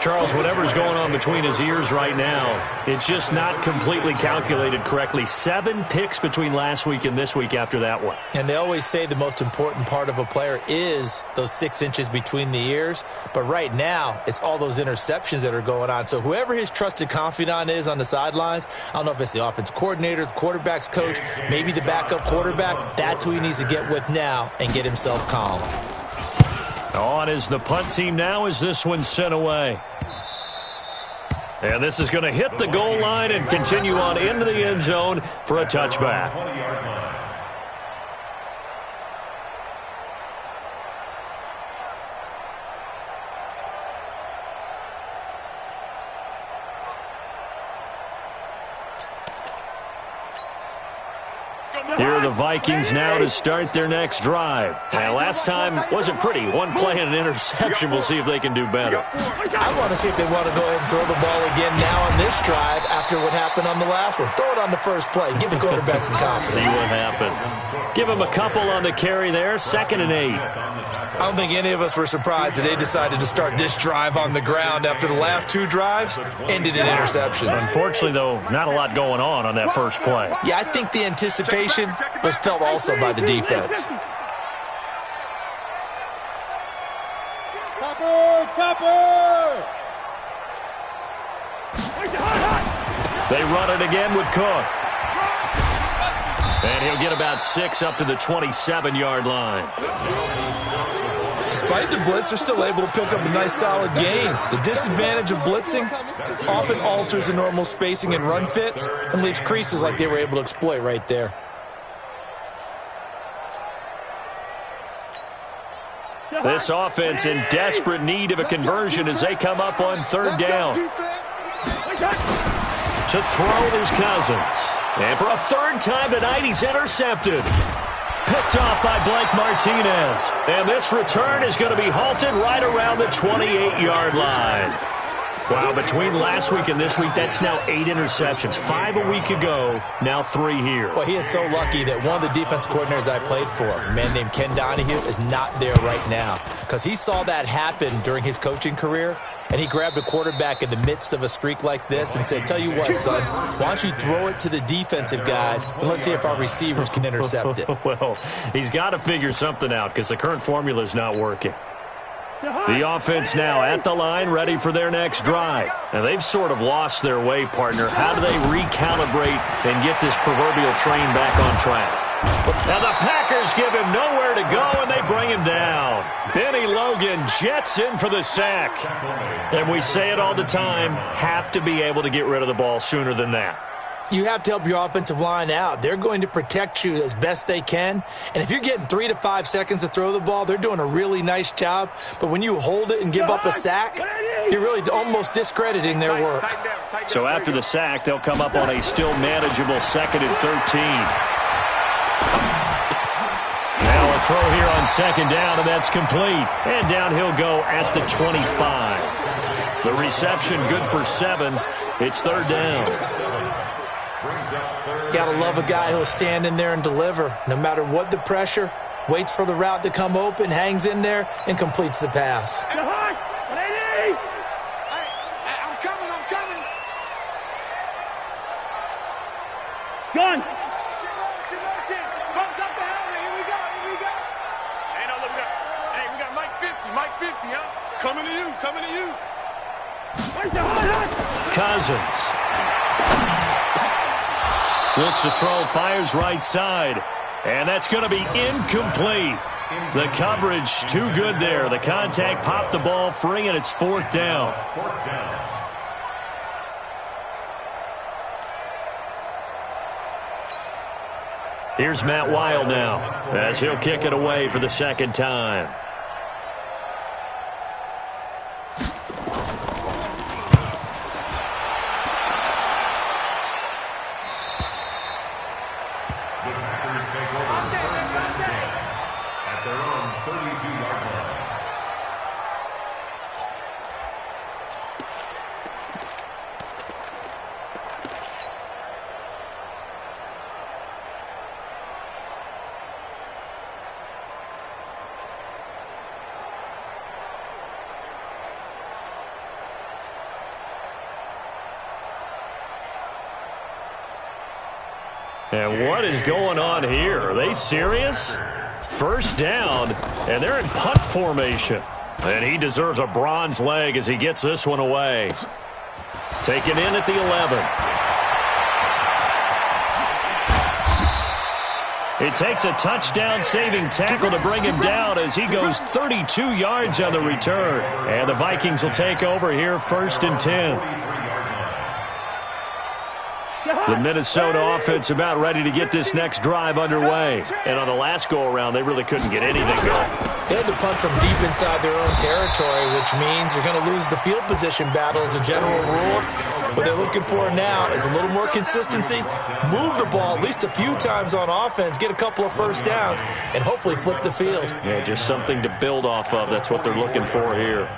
Charles, whatever's going on between his ears right now, it's just not completely calculated correctly. 7 picks between last week and this week after that one. And they always say the most important part of a player is those 6 inches between the ears. But right now, it's all those interceptions that are going on. So whoever his trusted confidant is on the sidelines, I don't know if it's the offensive coordinator, the quarterback's coach, maybe the backup quarterback, that's who he needs to get with now and get himself calm. On is the punt team now as this one's sent away. And this is going to hit the goal line and continue on into the end zone for a touchback. Here are the Vikings now to start their next drive. And last time wasn't pretty. 1 play and an interception. We'll see if they can do better. I want to see if they want to go ahead and throw the ball again now on this drive after what happened on the last one. Throw it on the first play. Give the quarterback some confidence. See what happens. Give him a couple on the carry there. 2nd and 8. I don't think any of us were surprised that they decided to start this drive on the ground after the last 2 drives ended in interceptions. Unfortunately, though, not a lot going on that first play. Yeah, I think the anticipation was felt also by the defense. Topper! They run it again with Cook. And he'll get about 6 up to the 27-yard line. Despite the blitz, they're still able to pick up a nice solid gain. The disadvantage of blitzing often alters the normal spacing and run fits and leaves creases like they were able to exploit right there. This offense in desperate need of a conversion as they come up on 3rd down. To throw is Cousins. And for a 3rd time tonight, he's intercepted. Picked off by Blake Martinez. And this return is going to be halted right around the 28-yard line. Wow, between last week and this week, that's now 8 interceptions. 5 a week ago, now 3 here. Well, he is so lucky that one of the defense coordinators I played for, a man named Ken Donahue, is not there right now. Because he saw that happen during his coaching career, and he grabbed a quarterback in the midst of a streak like this and said, tell you what, son, why don't you throw it to the defensive guys, and let's see if our receivers can intercept it. Well, he's got to figure something out because the current formula is not working. The offense now at the line, ready for their next drive. And they've sort of lost their way, partner. How do they recalibrate and get this proverbial train back on track? Now the Packers give him nowhere to go, and they bring him down. Benny Logan jets in for the sack. And we say it all the time, have to be able to get rid of the ball sooner than that. You have to help your offensive line out. They're going to protect you as best they can. And if you're getting 3 to 5 seconds to throw the ball, they're doing a really nice job. But when you hold it and give up a sack, you're really almost discrediting their work. So after the sack, they'll come up on a still manageable 2nd and 13. Now a throw here on 2nd down, and that's complete. And down he'll go at the 25. The reception good for 7. It's 3rd down. Gotta love a guy who'll stand in there and deliver. No matter what the pressure, waits for the route to come open, hangs in there, and completes the pass. I'm coming. Coming to you. Coming to you. Cousins. Looks to throw, fires right side. And that's going to be incomplete. The coverage too good there. The contact popped the ball free, and it's 4th down. Here's Matt Wild now as he'll kick it away for the 2nd time. And what is going on here? Are they serious? 1st down, and they're in punt formation. And he deserves a bronze leg as he gets this one away. Taken in at the 11. It takes a touchdown-saving tackle to bring him down as he goes 32 yards on the return. And the Vikings will take over here 1st and 10. The Minnesota offense about ready to get this next drive underway. And on the last go-around, they really couldn't get anything going. They had to punt from deep inside their own territory, which means you're going to lose the field position battle as a general rule. What they're looking for now is a little more consistency, move the ball at least a few times on offense, get a couple of 1st downs, and hopefully flip the field. Yeah, just something to build off of. That's what they're looking for here.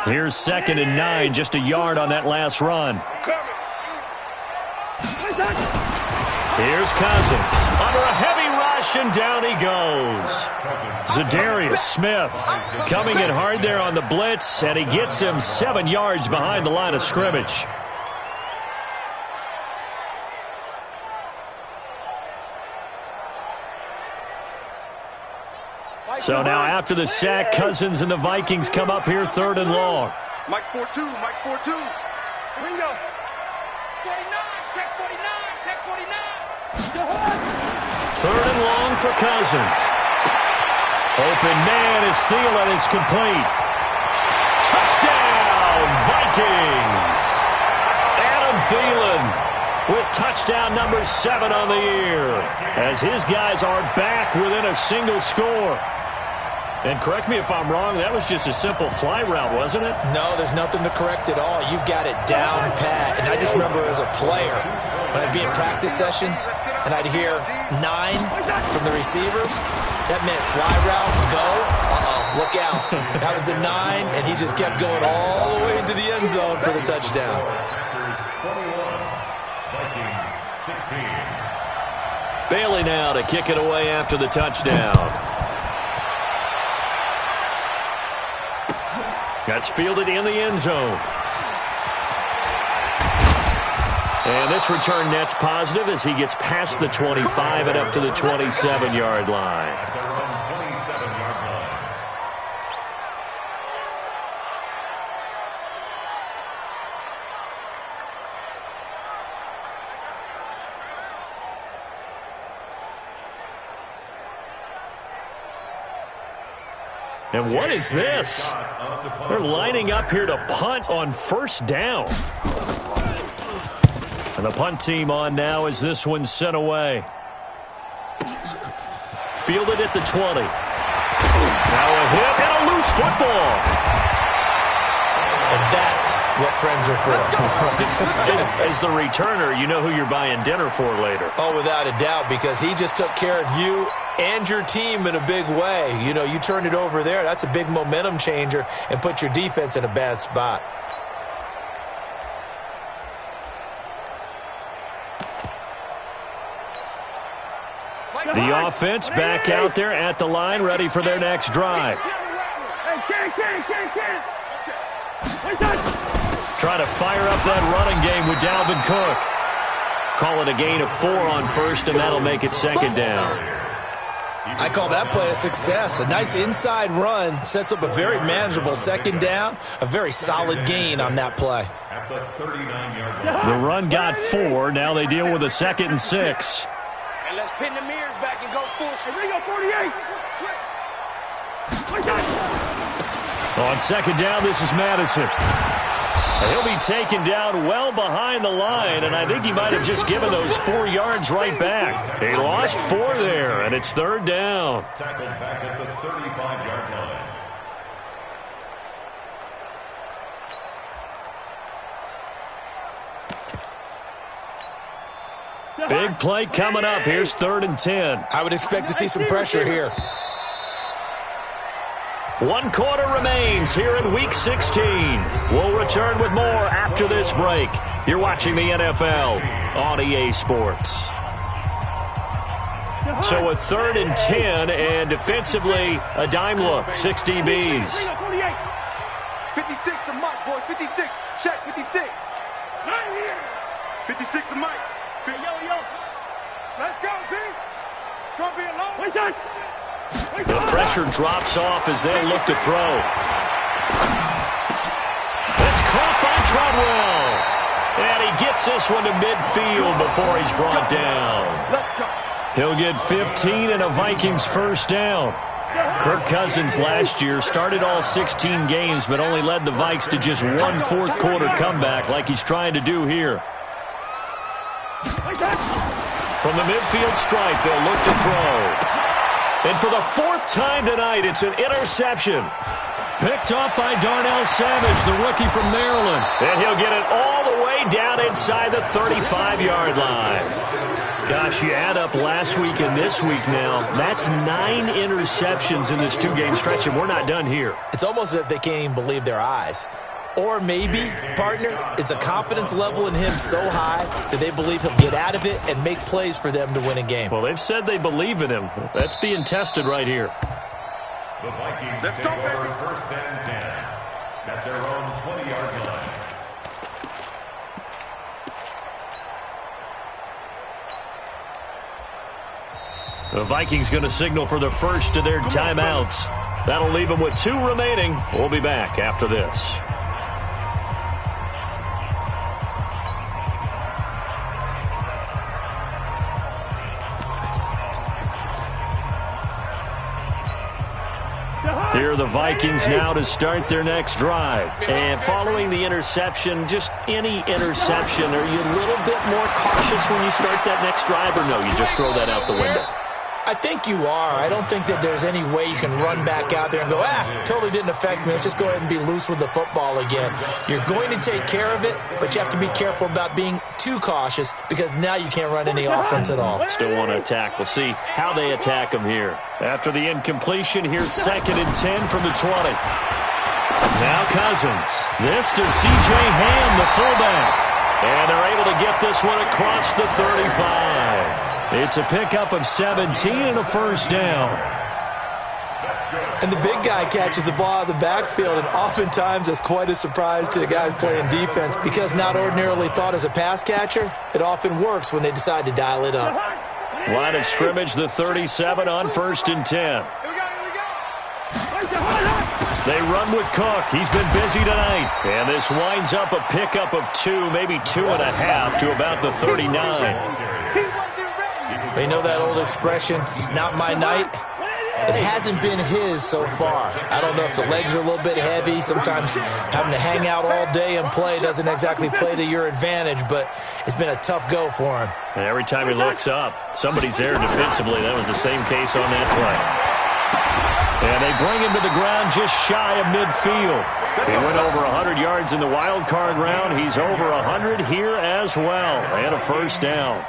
Here's 2nd and 9, just a yard on that last run. Here's Cousins. Under a heavy rush, and down he goes. Zadarius Smith coming in hard there on the blitz, and he gets him 7 yards behind the line of scrimmage. So now after the sack, Cousins and the Vikings come up here 3rd and long. Mike's 4-2. Mike's 4-2. Ringo. 49. Check 49. Check 49. 3rd and long for Cousins. Open man is Thielen. It's complete. Touchdown, Vikings. Adam Thielen with touchdown number 7 on the year as his guys are back within a single score. And correct me if I'm wrong, that was just a simple fly route, wasn't it? No, there's nothing to correct at all. You've got it down pat. And I just remember as a player, when I'd be in practice sessions and I'd hear 9 from the receivers, that meant fly route, go, look out. That was the 9, and he just kept going all the way into the end zone for the touchdown. Vikings 16. Bailey now to kick it away after the touchdown. That's fielded in the end zone. And this return net's positive as he gets past the 25 and up to the 27-yard line. At their own 27-yard line. And what is this? They're lining up here to punt on 1st down. And the punt team on now as this one's sent away. Fielded at the 20. Now a hit and a loose football. And that's what friends are for. As the returner, you know who you're buying dinner for later. Oh, without a doubt, because he just took care of you and your team in a big way. You know, you turned it over there. That's a big momentum changer and put your defense in a bad spot. The offense back out there at the line, ready for their next drive. Trying to fire up that running game with Dalvin Cook. Call it a gain of 4 on first, and that'll make it second down. I call that play a success. A nice inside run sets up a very manageable second down, a very solid gain on that play. At the 39-yard line. The run got 4. Now they deal with a 2nd and 6. And let's pin the mirrors back and go full. Ringo 48. On second down, this is Madison. He'll be taken down well behind the line, and I think he might have just given those 4 yards right back. He lost 4 there, and it's 3rd down. Tackled back at the 35-yard line. Big play coming up. Here's 3rd and 10. I would expect to see some pressure here. 1 quarter remains here in Week 16. We'll return with more after this break. You're watching the NFL on EA Sports. So a 3rd and 10, and defensively, a dime look. 6 DBs. 56 to Mike, boys. 56. Check, 56. 56 to Mike. Yo. Let's go, D. It's going to be a long one. The pressure drops off as they'll look to throw. It's caught by Treadwell. And he gets this one to midfield before he's brought down. He'll get 15 and a Vikings first down. Kirk Cousins last year started all 16 games but only led the Vikes to just 1 fourth quarter comeback like he's trying to do here. From the midfield stripe, they'll look to throw. And for the 4th time tonight, it's an interception. Picked up by Darnell Savage, the rookie from Maryland. And he'll get it all the way down inside the 35-yard line. Gosh, you add up last week and this week now. That's 9 interceptions in this 2-game stretch, and we're not done here. It's almost as if they can't even believe their eyes. Or maybe, partner, is the confidence level in him so high that they believe he'll get out of it and make plays for them to win a game. Well, they've said they believe in him. That's being tested right here. The Vikings take over 1st and 10 at their own 20-yard line. The Vikings going to signal for the first of their timeouts. That'll leave them with 2 remaining. We'll be back after this. Here are the Vikings now to start their next drive. And following the interception, just any interception, are you a little bit more cautious when you start that next drive, or no, you just throw that out the window? I think you are. I don't think that there's any way you can run back out there and go, totally didn't affect me. Let's just go ahead and be loose with the football again. You're going to take care of it, but you have to be careful about being too cautious because now you can't run any offense at all. Still want to attack. We'll see how they attack them here. After the incompletion, here's 2nd and 10 from the 20. Now Cousins. This to C.J. Ham, the fullback. And they're able to get this one across the 35. It's a pickup of 17 and a first down. And the big guy catches the ball out of the backfield, and oftentimes it's quite a surprise to the guys playing defense because not ordinarily thought as a pass catcher, it often works when they decide to dial it up. Line of scrimmage, the 37 on 1st and 10. They run with Cook. He's been busy tonight. And this winds up a pickup of 2, maybe 2.5 to about the 39. You know that old expression, it's not my night? It hasn't been his so far. I don't know if the legs are a little bit heavy. Sometimes having to hang out all day and play doesn't exactly play to your advantage, but it's been a tough go for him. And every time he looks up, somebody's there defensively. That was the same case on that play. And they bring him to the ground just shy of midfield. He went over 100 yards in the wild card round. He's over 100 here as well. And a first down.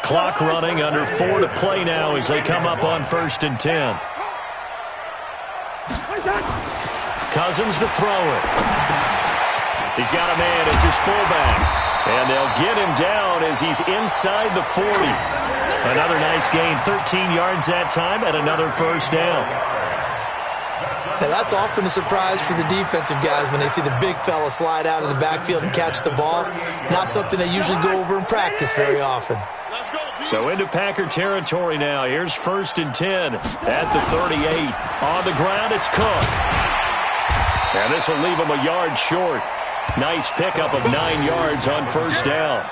Clock running, under 4 to play now as they come up on 1st and 10. Cousins to throw it. He's got a man. It's his fullback. And they'll get him down as he's inside the 40. Another nice gain, 13 yards that time, and another first down. Now, that's often a surprise for the defensive guys when they see the big fella slide out of the backfield and catch the ball. Not something they usually go over in practice very often. So into Packer territory now. Here's 1st and 10 at the 38. On the ground, it's Cook. And this will leave him a yard short. Nice pickup of 9 yards on 1st down.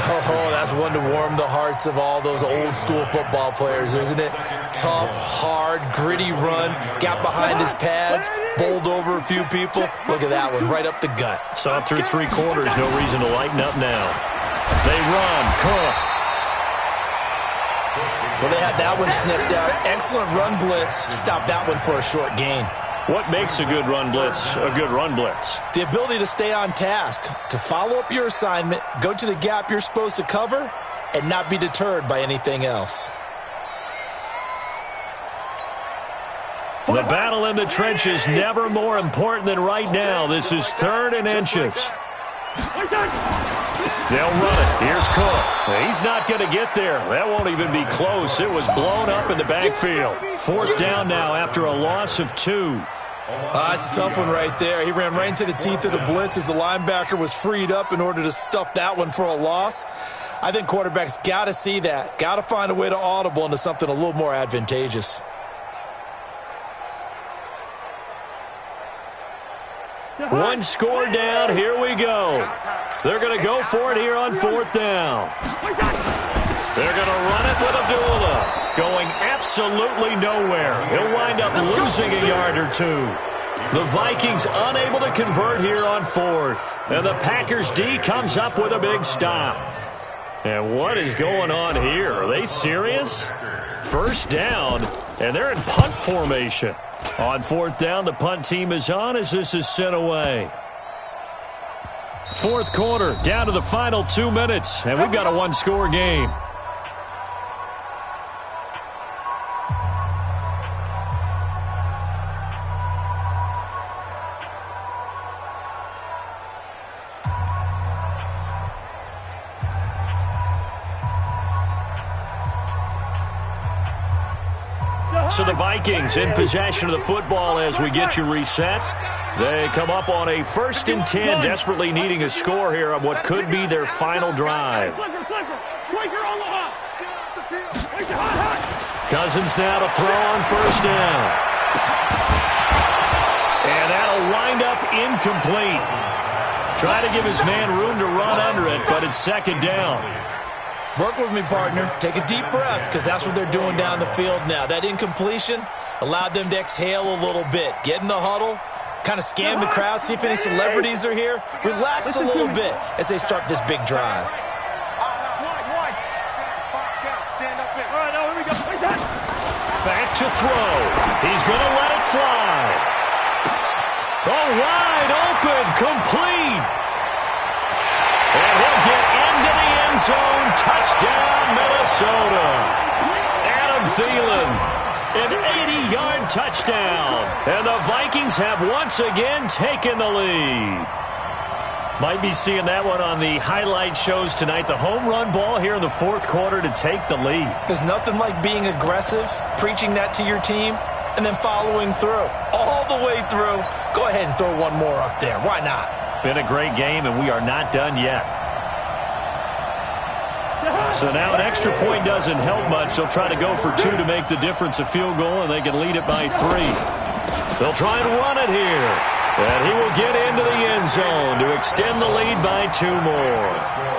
Oh, that's one to warm the hearts of all those old-school football players, isn't it? Tough, hard, gritty run, got behind his pads, bowled over a few people. Look at that one, right up the gut. Saw it through 3 quarters, no reason to lighten up now. They run, Cook. Well, they had that one snipped out. Excellent run blitz. Stopped that one for a short gain. What makes a good run blitz a good run blitz? The ability to stay on task, to follow up your assignment, go to the gap you're supposed to cover, and not be deterred by anything else. The battle in the trenches never more important than right now. This is 3rd and inches. They'll run it. Here's Cook. He's not going to get there. That won't even be close. It was blown up in the backfield. 4th down now after a loss of 2. It's a tough one right there. He ran right into the teeth of the blitz as the linebacker was freed up in order to stuff that one for a loss. I think quarterbacks got to see that. Got to find a way to audible into something a little more advantageous. One score down. Here we go. They're going to go for it here on 4th down. They're going to run it with Abdullah. Going absolutely nowhere. He'll wind up losing a yard or 2. The Vikings unable to convert here on 4th. And the Packers D comes up with a big stop. And what is going on here? Are they serious? 1st down, and they're in punt formation. On 4th down, the punt team is on as this is sent away. 4th quarter, down to the final 2 minutes, and we've got a 1-score game. So the Vikings in possession of the football as we get you reset. They come up on a 1st and 10, desperately needing a score here on what could be their final drive. Cousins now to throw on 1st down. And that'll wind up incomplete. Try to give his man room to run under it, but it's 2nd down. Work with me, partner. Take a deep breath, because that's what they're doing down the field now. That incompletion allowed them to exhale a little bit. Get in the huddle, kind of scan the crowd, see if any celebrities are here. Relax a little bit as they start this big drive. Back to throw. He's going to let it fly. Oh, wide open, complete. And he'll get into the end zone. Touchdown, Minnesota. Adam Thielen, an 80-yard touchdown. And the Vikings have once again taken the lead. Might be seeing that one on the highlight shows tonight. The home run ball here in the 4th quarter to take the lead. There's nothing like being aggressive, preaching that to your team, and then following through. All the way through. Go ahead and throw one more up there. Why not? Been a great game, and we are not done yet. So now an extra point doesn't help much. They'll try to go for 2 to make the difference a field goal, and they can lead it by 3. They'll try and run it here. And he will get into the end zone to extend the lead by 2 more.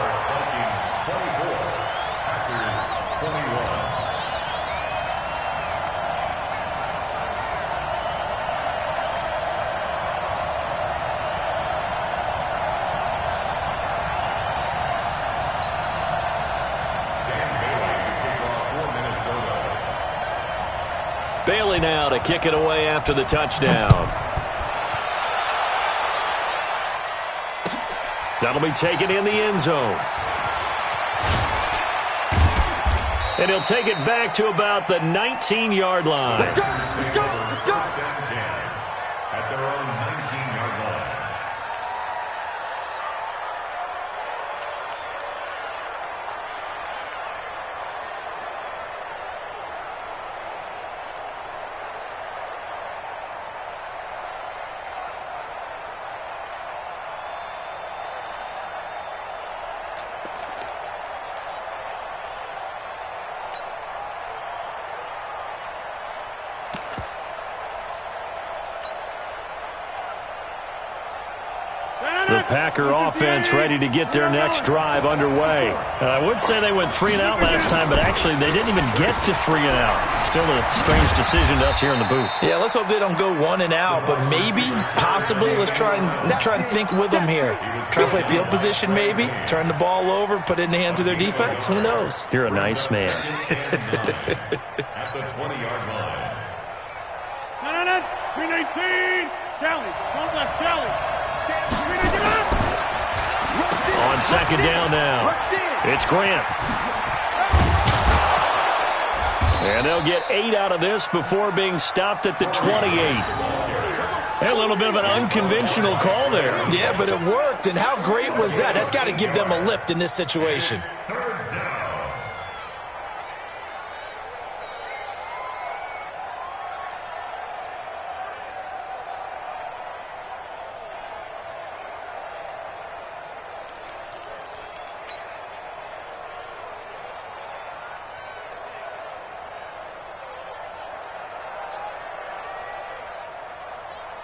Bailey now to kick it away after the touchdown. That'll be taken in the end zone. And he'll take it back to about the 19-yard line. Let's go, let's go, let's go. At their own 19-yard line. The Packer offense ready to get their next drive underway. I would say they went 3 and out last time, but actually they didn't even get to 3 and out. Still a strange decision to us here in the booth. Yeah, let's hope they don't go 1 and out, but maybe, possibly, let's try and think with them here. Try to play field position maybe, turn the ball over, put it in the hands of their defense. Who knows? You're a nice man. At the 20-yard line. Green 18. Kelly. Don't let Kelly. On second down now, it's Grant. And they'll get 8 out of this before being stopped at the 28. A little bit of an unconventional call there. Yeah, but it worked, and how great was that? That's got to give them a lift in this situation.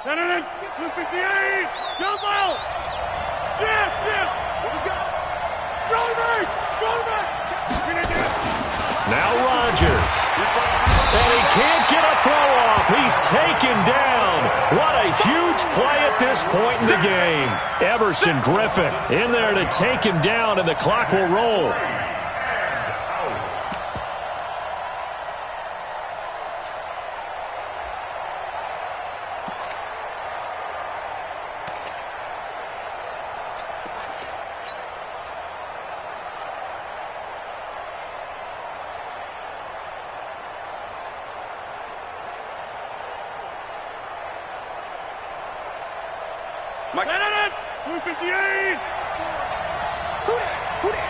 Senator, 258, jump out! Yes! Here we go! Now Rodgers. And he can't get a throw off. He's taken down. What a huge play at this point in the game. Everson Griffin in there to take him down, and the clock will roll. Senator, 258. Who that?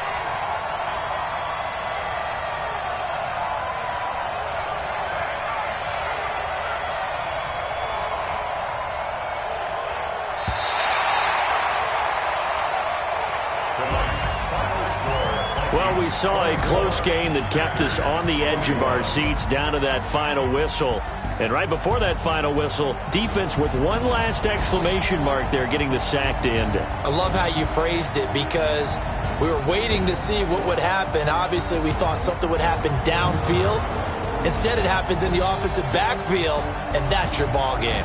Well, we saw a close game that kept us on the edge of our seats down to that final whistle. And right before that final whistle, defense with one last exclamation mark there, getting the sack to end it. I love how you phrased it, because we were waiting to see what would happen. Obviously, we thought something would happen downfield. Instead, it happens in the offensive backfield, and that's your ball game.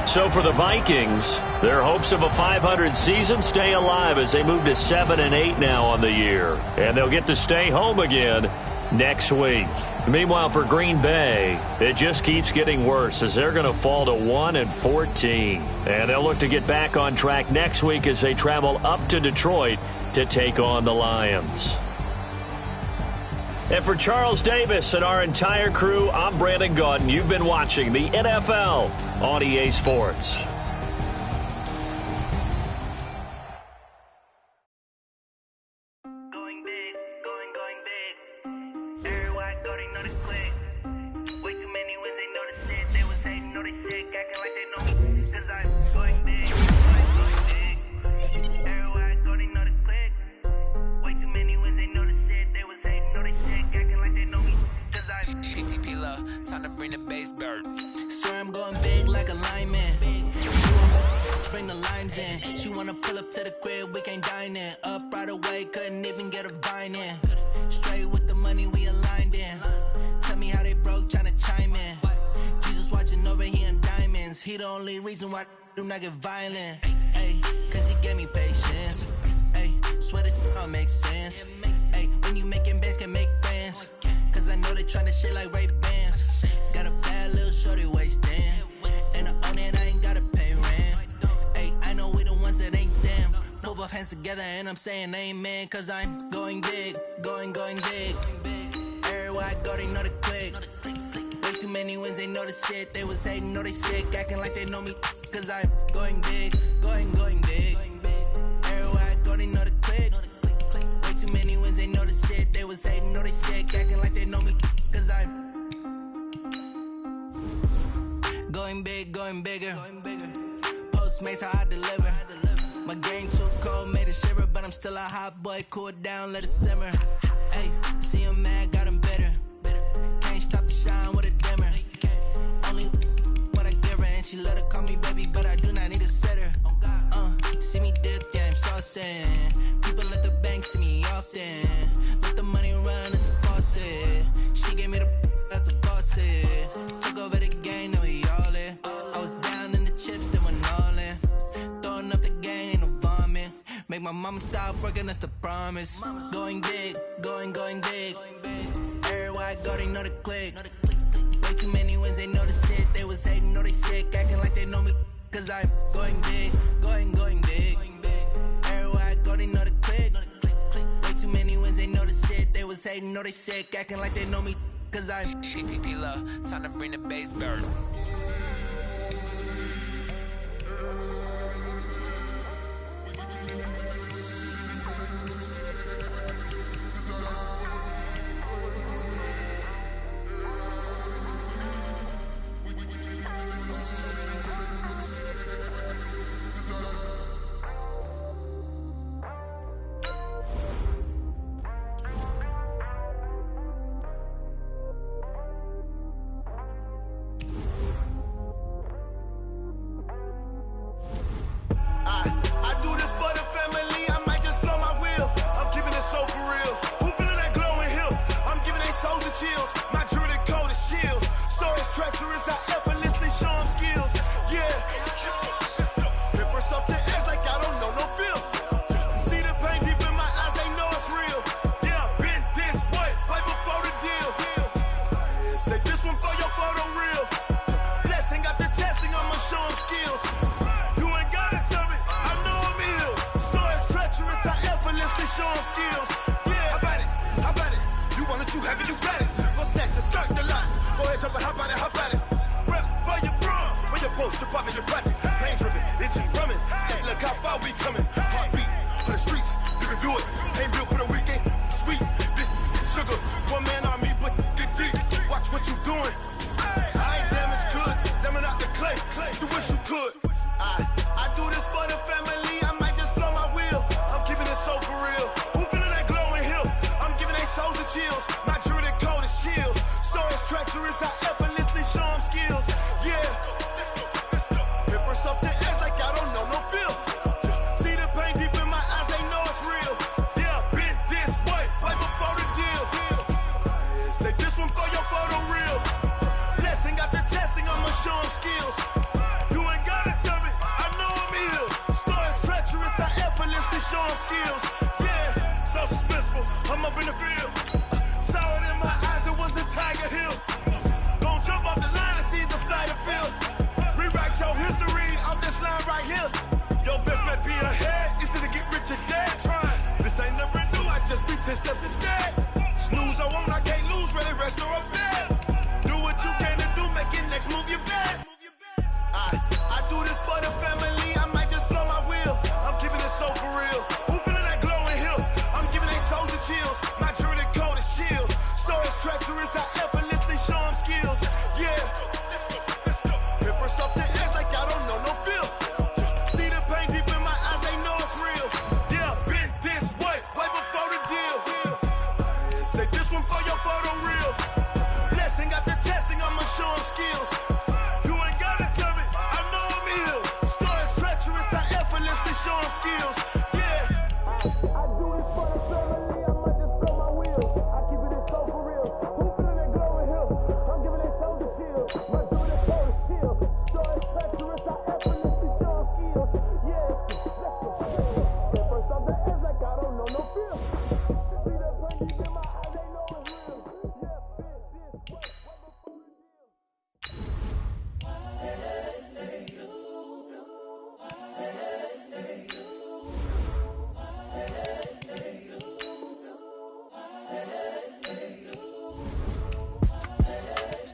So for the Vikings, their hopes of a 500 season stay alive as they move to 7-8 now on the year. And they'll get to stay home again next week. Meanwhile, for Green Bay, it just keeps getting worse as they're going to fall to 1-14. And they'll look to get back on track next week as they travel up to Detroit to take on the Lions. And for Charles Davis and our entire crew, I'm Brandon Gaudin. You've been watching the NFL on EA Sports. Time to bring the bass bird. Swear I'm going big like a lineman. She wanna bring the limes in. She wanna pull up to the crib, we can't dine in. Up right away, couldn't even get a vine in. Straight with the money we aligned in. Tell me how they broke, tryna chime in. Jesus watching over here in diamonds. He the only reason why I do not get violent. Ay, cause he gave me patience. Ay, swear that all makes sense. Ay, when you making bands can make friends. Cause I know they tryna shit like Ray Bans. Got a bad little shorty wasting. And I own it, I ain't gotta pay rent. Ay, I know we the ones that ain't them. Move both hands together and I'm saying amen. Cause I'm going big, going big. Everywhere I go, they know the click. Way too many wins, they know the shit. They was hating, know they sick, acting like they know me. Cause I'm going big, going big. Everywhere I go, they know the click. Way too many wins, they know the shit. They was hating, know they sick, acting like they know me. Cause I'm going big, going bigger. Postmates, how I deliver. My game too cold, made it shiver, but I'm still a hot boy. Cool it down, let it simmer. Hey, see him mad, got him bitter. Can't stop the shine with a dimmer. Only what I give her, and she let her call me baby, but I do not need a sitter. my mama stop working, that's the promise. Going big, going big. Everywhere I go, they know the click. Way too many wins, they know the shit. They was hating, know they sick, acting like they know me. Cause I'm going big, going big. Everywhere I go, they know the click. Way too many wins, they know the shit. They was hating, know they sick, acting like they know me. Cause I'm PPP love, time to bring the bass burn.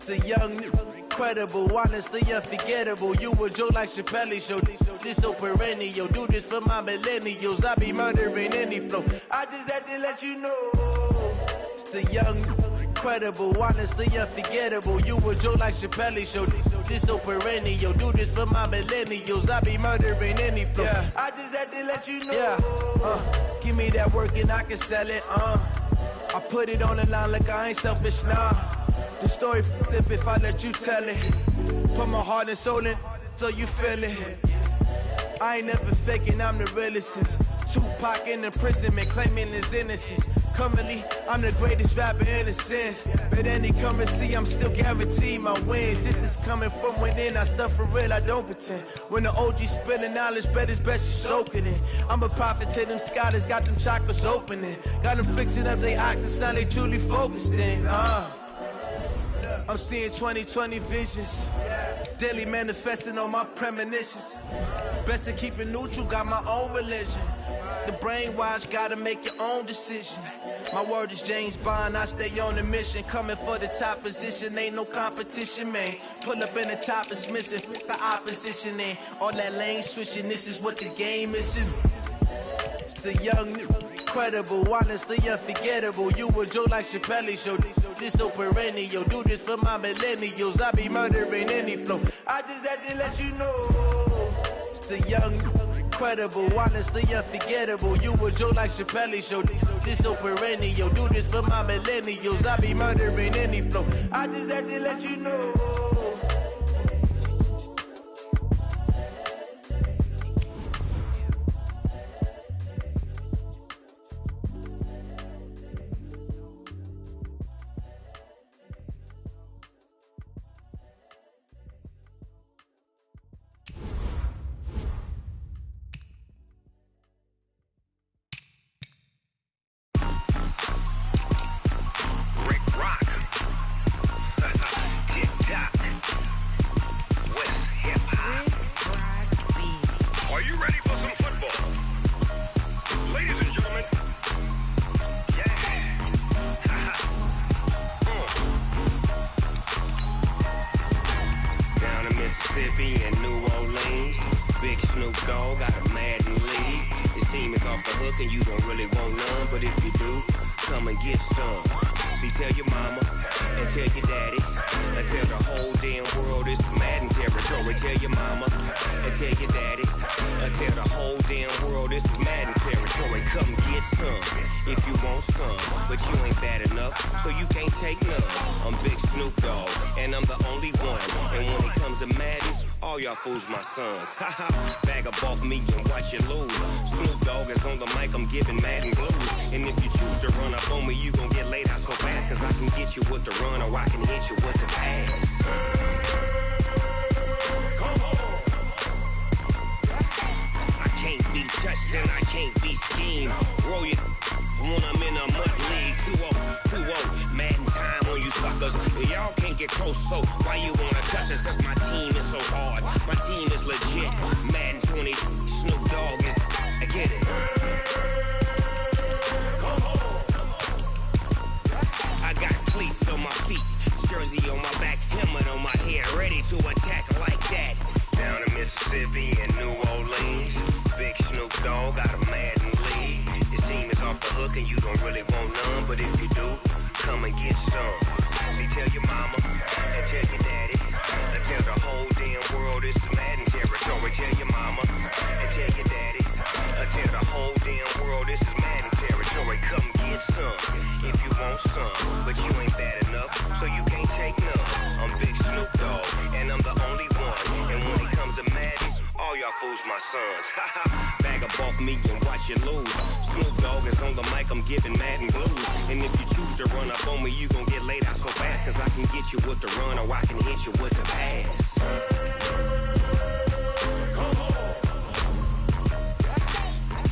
The young, incredible, honestly unforgettable. You a joke like Chappelle show. This so perennial. Do this for my millennials. I be murdering any flow. I just had to let you know. It's the young, incredible, honestly unforgettable. You a joke like Chappelle show. This so perennial. Do this for my millennials. I be murdering any flow. Yeah. I just had to let you know. Yeah. Give me that work and I can sell it. I put it on the line like I ain't selfish, nah. The story flip if I let you tell it. Put my heart and soul in so you feel it. I ain't never faking, I'm the realest since Tupac in imprisonment claiming his innocence. Currently, I'm the greatest rapper in a sense. But any currency, I'm still guaranteed my wins. This is coming from within, I stuff for real, I don't pretend. When the OG spilling knowledge, bet it's best you soak it in. I'm a prophet to them scholars, got them chakras opening. Got them fixing up their octaves, now they truly focused in. I'm seeing 2020 visions. Daily manifesting on my premonitions. Best to keep it neutral, got my own religion. The brainwash, gotta make your own decision. My word is James Bond, I stay on a mission. Coming for the top position, ain't no competition, man. Pull up in the top is missing, the opposition in. All that lane switching, this is what the game is. It's the young, incredible, honestly unforgettable. You a joke like Chappelle show. This so perennial, do this for my millennials. I be murdering any flow. I just had to let you know. It's the young, incredible, honestly unforgettable. You a joke like Chappelle show. This so perennial, do this for my millennials. I be murdering any flow. I just had to let you know. My sons, bag up off me and watch you lose. Snoop Dogg is on the mic, I'm giving Madden blues. And if you choose to run up on me, you gon' get laid out so fast. Cause I can get you with the run or I can hit you with the pass. Come on. I can't be touched and I can't be schemed. Roll you when I'm in a mud league. 2-0, Madden time on you suckers. Y'all can't get close, so why you wanna touch us? Cause my team is so hard. My team is legit. Madden 20, Snoop Dogg is, I get it. Come on. I got cleats on my feet, jersey on my back, helmet on my head, ready to attack like that. Down in Mississippi and New Orleans, big Snoop Dogg got a Madden lead. Your team is off the hook and you don't really want none, but if you do, come and get some. See, tell your mama and tell your daddy, and tell the whole damn world it's Madden territory. Tell your mama and tell your daddy, and tell the whole damn world this is Madden territory. Come get some if you want some, but you ain't bad enough, so you can't take none. I'm Big Snoop Dogg, and I'm the only one. And when it comes to Madden, all y'all fools my sons. Bag up off me and watch you lose. Snoop Dogg is on the mic, I'm giving Madden blues. And if you choose to run up on me, you gon' get laid out so fast. Cause I can get you with the run or I can hit you with the pass.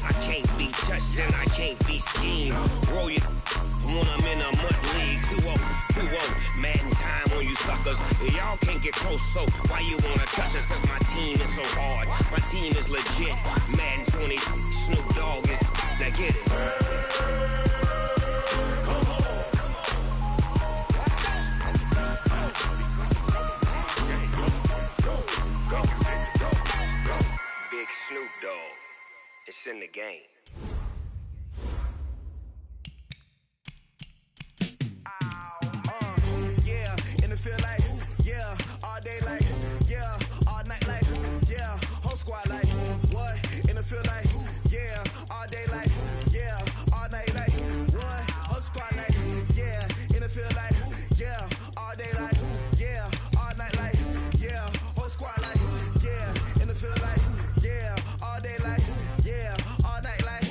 I can't be touched and I can't be schemed. Roll you when I'm in a mud league. 2-0, Madden time on you suckers. Y'all can't get close, so why you wanna touch us? Cause my team is so hard. My team is legit. Madden 20, Snoop Dogg is, now get it. Big Snoop Dogg, it's in the game. Yeah, and it feel like, yeah, all day like, yeah, all night like, yeah, whole squad like, what? And it feel like, yeah, all day like, yeah, all night like, what? Whole squad like, yeah, and it feel like, yeah, all day like, yeah, all night like, yeah, whole squad like, yeah, and it feel like, yeah, all day like, yeah, all night like,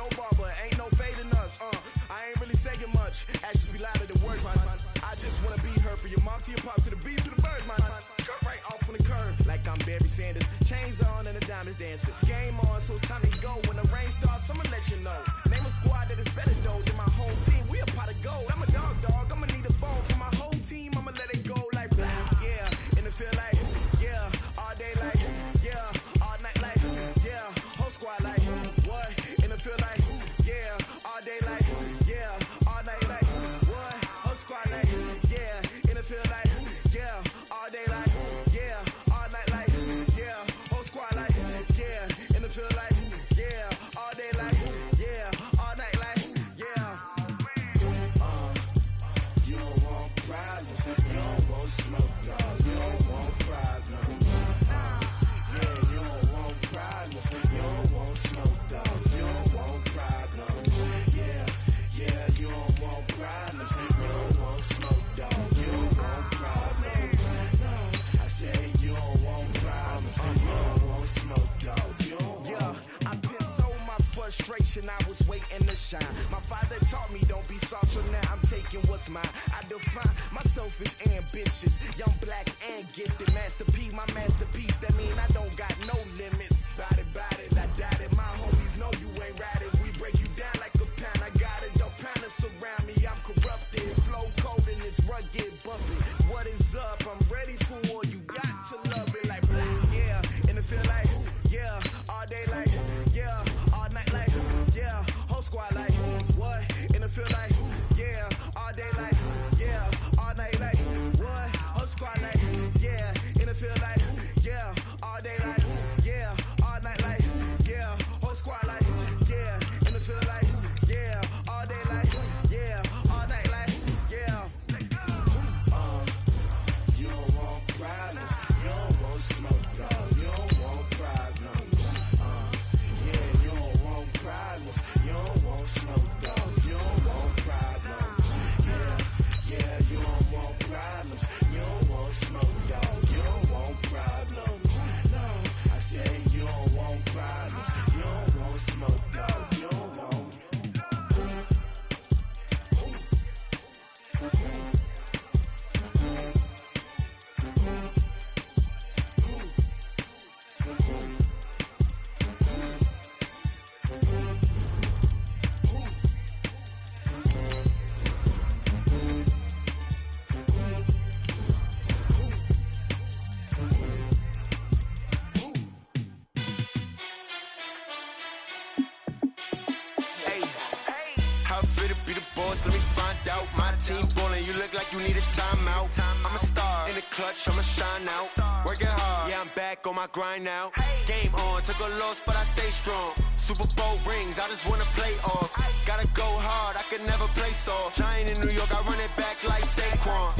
no barber, ain't no fading us. I ain't really saying much. Actions be louder than words, man. I just wanna be her for your mom to your pop to the beat to the birds, man. Cut right off on the curb like I'm Barry Sanders. Chains on and the diamonds dancing. Game on, so it's time to go. When the rain starts, I'ma let you know. Name a squad that is better though than my home team. We a pot of gold. I'm a dog. I'ma need a bone for my whole team. I'ma let it go like blah. Yeah, in the feel like yeah, all day like yeah, all night like yeah, whole squad like what? In the feel like yeah, all day like yeah, all night like what? Whole squad like yeah, in the feel like yeah, all day like yeah, all night like yeah, whole squad like yeah, in the feel like yeah, all day like yeah, all night like yeah. You don't want problems, you don't want smoke, dog. You don't want problems. Yeah, you don't want problems, you don't want smoke, dog. You don't want problems. Yeah, you don't want problems, you don't want smoke, dog. You don't want problems. No, I said you don't want problems, you don't want smoke, dog. You don't want. Yeah, I've been so my frustration, I was waiting to shine. My father taught me don't be soft, so now I'm taking what's mine. I define myself as ambitious, young, black, and gifted. Master P, my masterpiece, that mean I don't got no limits. Bout it, I doubt it. My homies know you ain't ride it. We break you down like a pound. I got it, don't pound it surround me. I'm corrupted, flow cold and it's rugged, bumpy. What is up? I'm ready for all you got to love it like black. Yeah, and it feel like yeah, all day like yeah, all night like yeah, whole squad like what? And it feel like yeah, all day like yeah, all night like what? Whole squad like yeah, and it feel like yeah, all day like yeah, all night like yeah, whole squad like yeah, and it feel like yeah, all day like yeah, all night like yeah. You don't want problems, you don't want smoke, dog. You don't want problems. Yeah, you don't want problems, you don't want smoke, dog. You don't want problems. Yeah, you don't want problems, you don't want smoke, dog. You don't want problems. No, I said you don't want problems, you don't want smoke, dog. You don't want. How fit to be the boss? Let me find out. My team ballin', you look like you need a timeout. I'm a star in the clutch, I'ma shine out. Working hard, yeah, I'm back on my grind now. Game on, took a loss, but I stay strong. Super Bowl rings, I just wanna play off. Gotta go hard, I can never play soft. Giant in New York, I run it back like Saquon.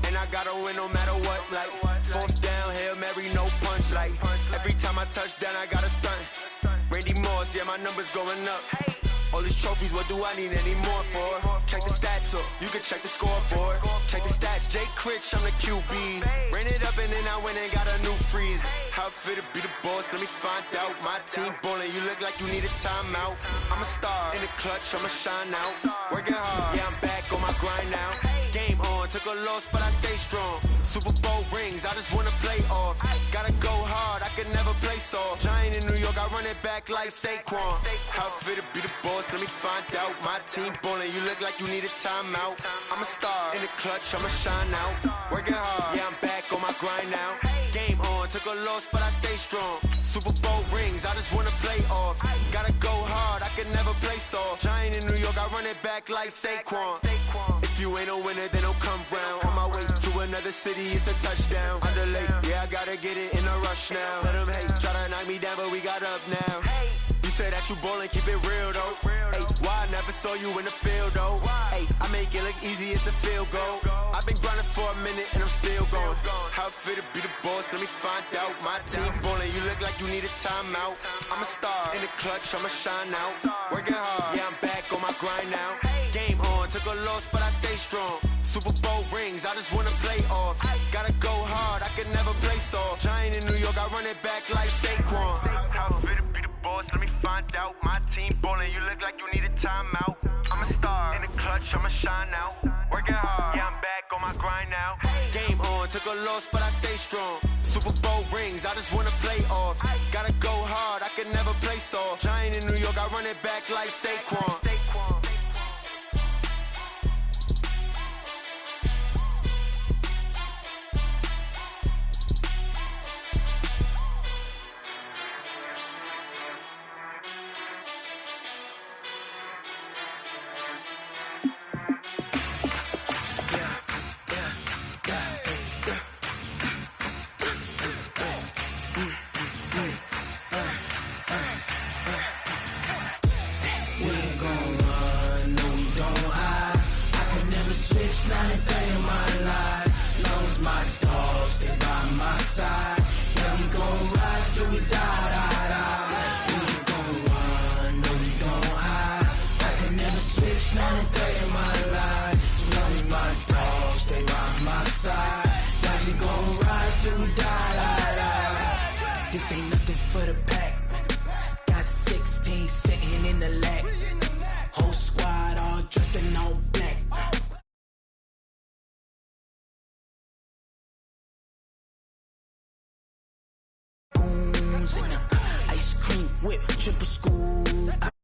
And I gotta win no matter what, like fourth down, Hail Mary, no punch. Like every time I touch down, I gotta stunt. Randy Moss, yeah, my numbers going up. All these trophies, what do I need any more for? Check the stats up, you can check the scoreboard. Check the stats, Jay Critch, I'm the QB. Ran it up and then I went and got a new freeze. How fit to be the boss, let me find out. My team ballin', you look like you need a timeout. I'm a star in the clutch, I'ma shine out. Working hard, yeah, I'm back on my grind now. Game on, took a loss, but I stay strong. Super Bowl rings, I just wanna play off. Gotta go hard, I can never play soft. Giant in New York, I run it back like Saquon. How fit to be the boss, let me find out. My team ballin', you look like you need a timeout. I'm a star in the clutch, I'ma shine out. Working hard, yeah, I'm back on my grind now. Game on, took a loss, but I stay strong. Super Bowl rings, I just wanna play off. Gotta go hard, I can never play soft. Giant in New York, I run it back like Saquon. If you ain't a winner, then don't come round. On my way to another city, it's a touchdown. Underlay, yeah, I gotta get it in a rush now. Let them hate, try to knock me down, but we got up now. You said that you ballin', keep it real though. Hey, why I never saw you in the field though? Hey, I make it look easy, it's a field goal. I've been grinding for a minute and I'm still going. How fit to be the boss, let me find out. My team ballin', you look like you need a timeout. I'm a star in the clutch, I'ma shine out. Working hard, yeah, I'm back on my grind now. Game on, took a loss, but I stay strong. Super Bowl rings, I just wanna play off. Gotta go hard, I can never play soft. Giant in New York, I run it back like Saquon. How fit to be the boss, let me find out. My team ballin', you look like took a loss, but I stay strong. Super Bowl rings, I just wanna play off. Gotta go hard, I can never play soft. Giant in New York, I run it back like Saquon. Not a day in my life, long as my dogs stay by my side. Yeah, we gon' ride till we die, die, die. We ain't gon' run, no, we gon' hide. I can never switch, not a day in my life, as long as my dogs stay by my side. Yeah, we gon' ride till we die, die, die. This ain't nothing for the pack. Got 16 sitting in the lap. Whole squad all dressing all black. In the ice cream whip, triple scoop.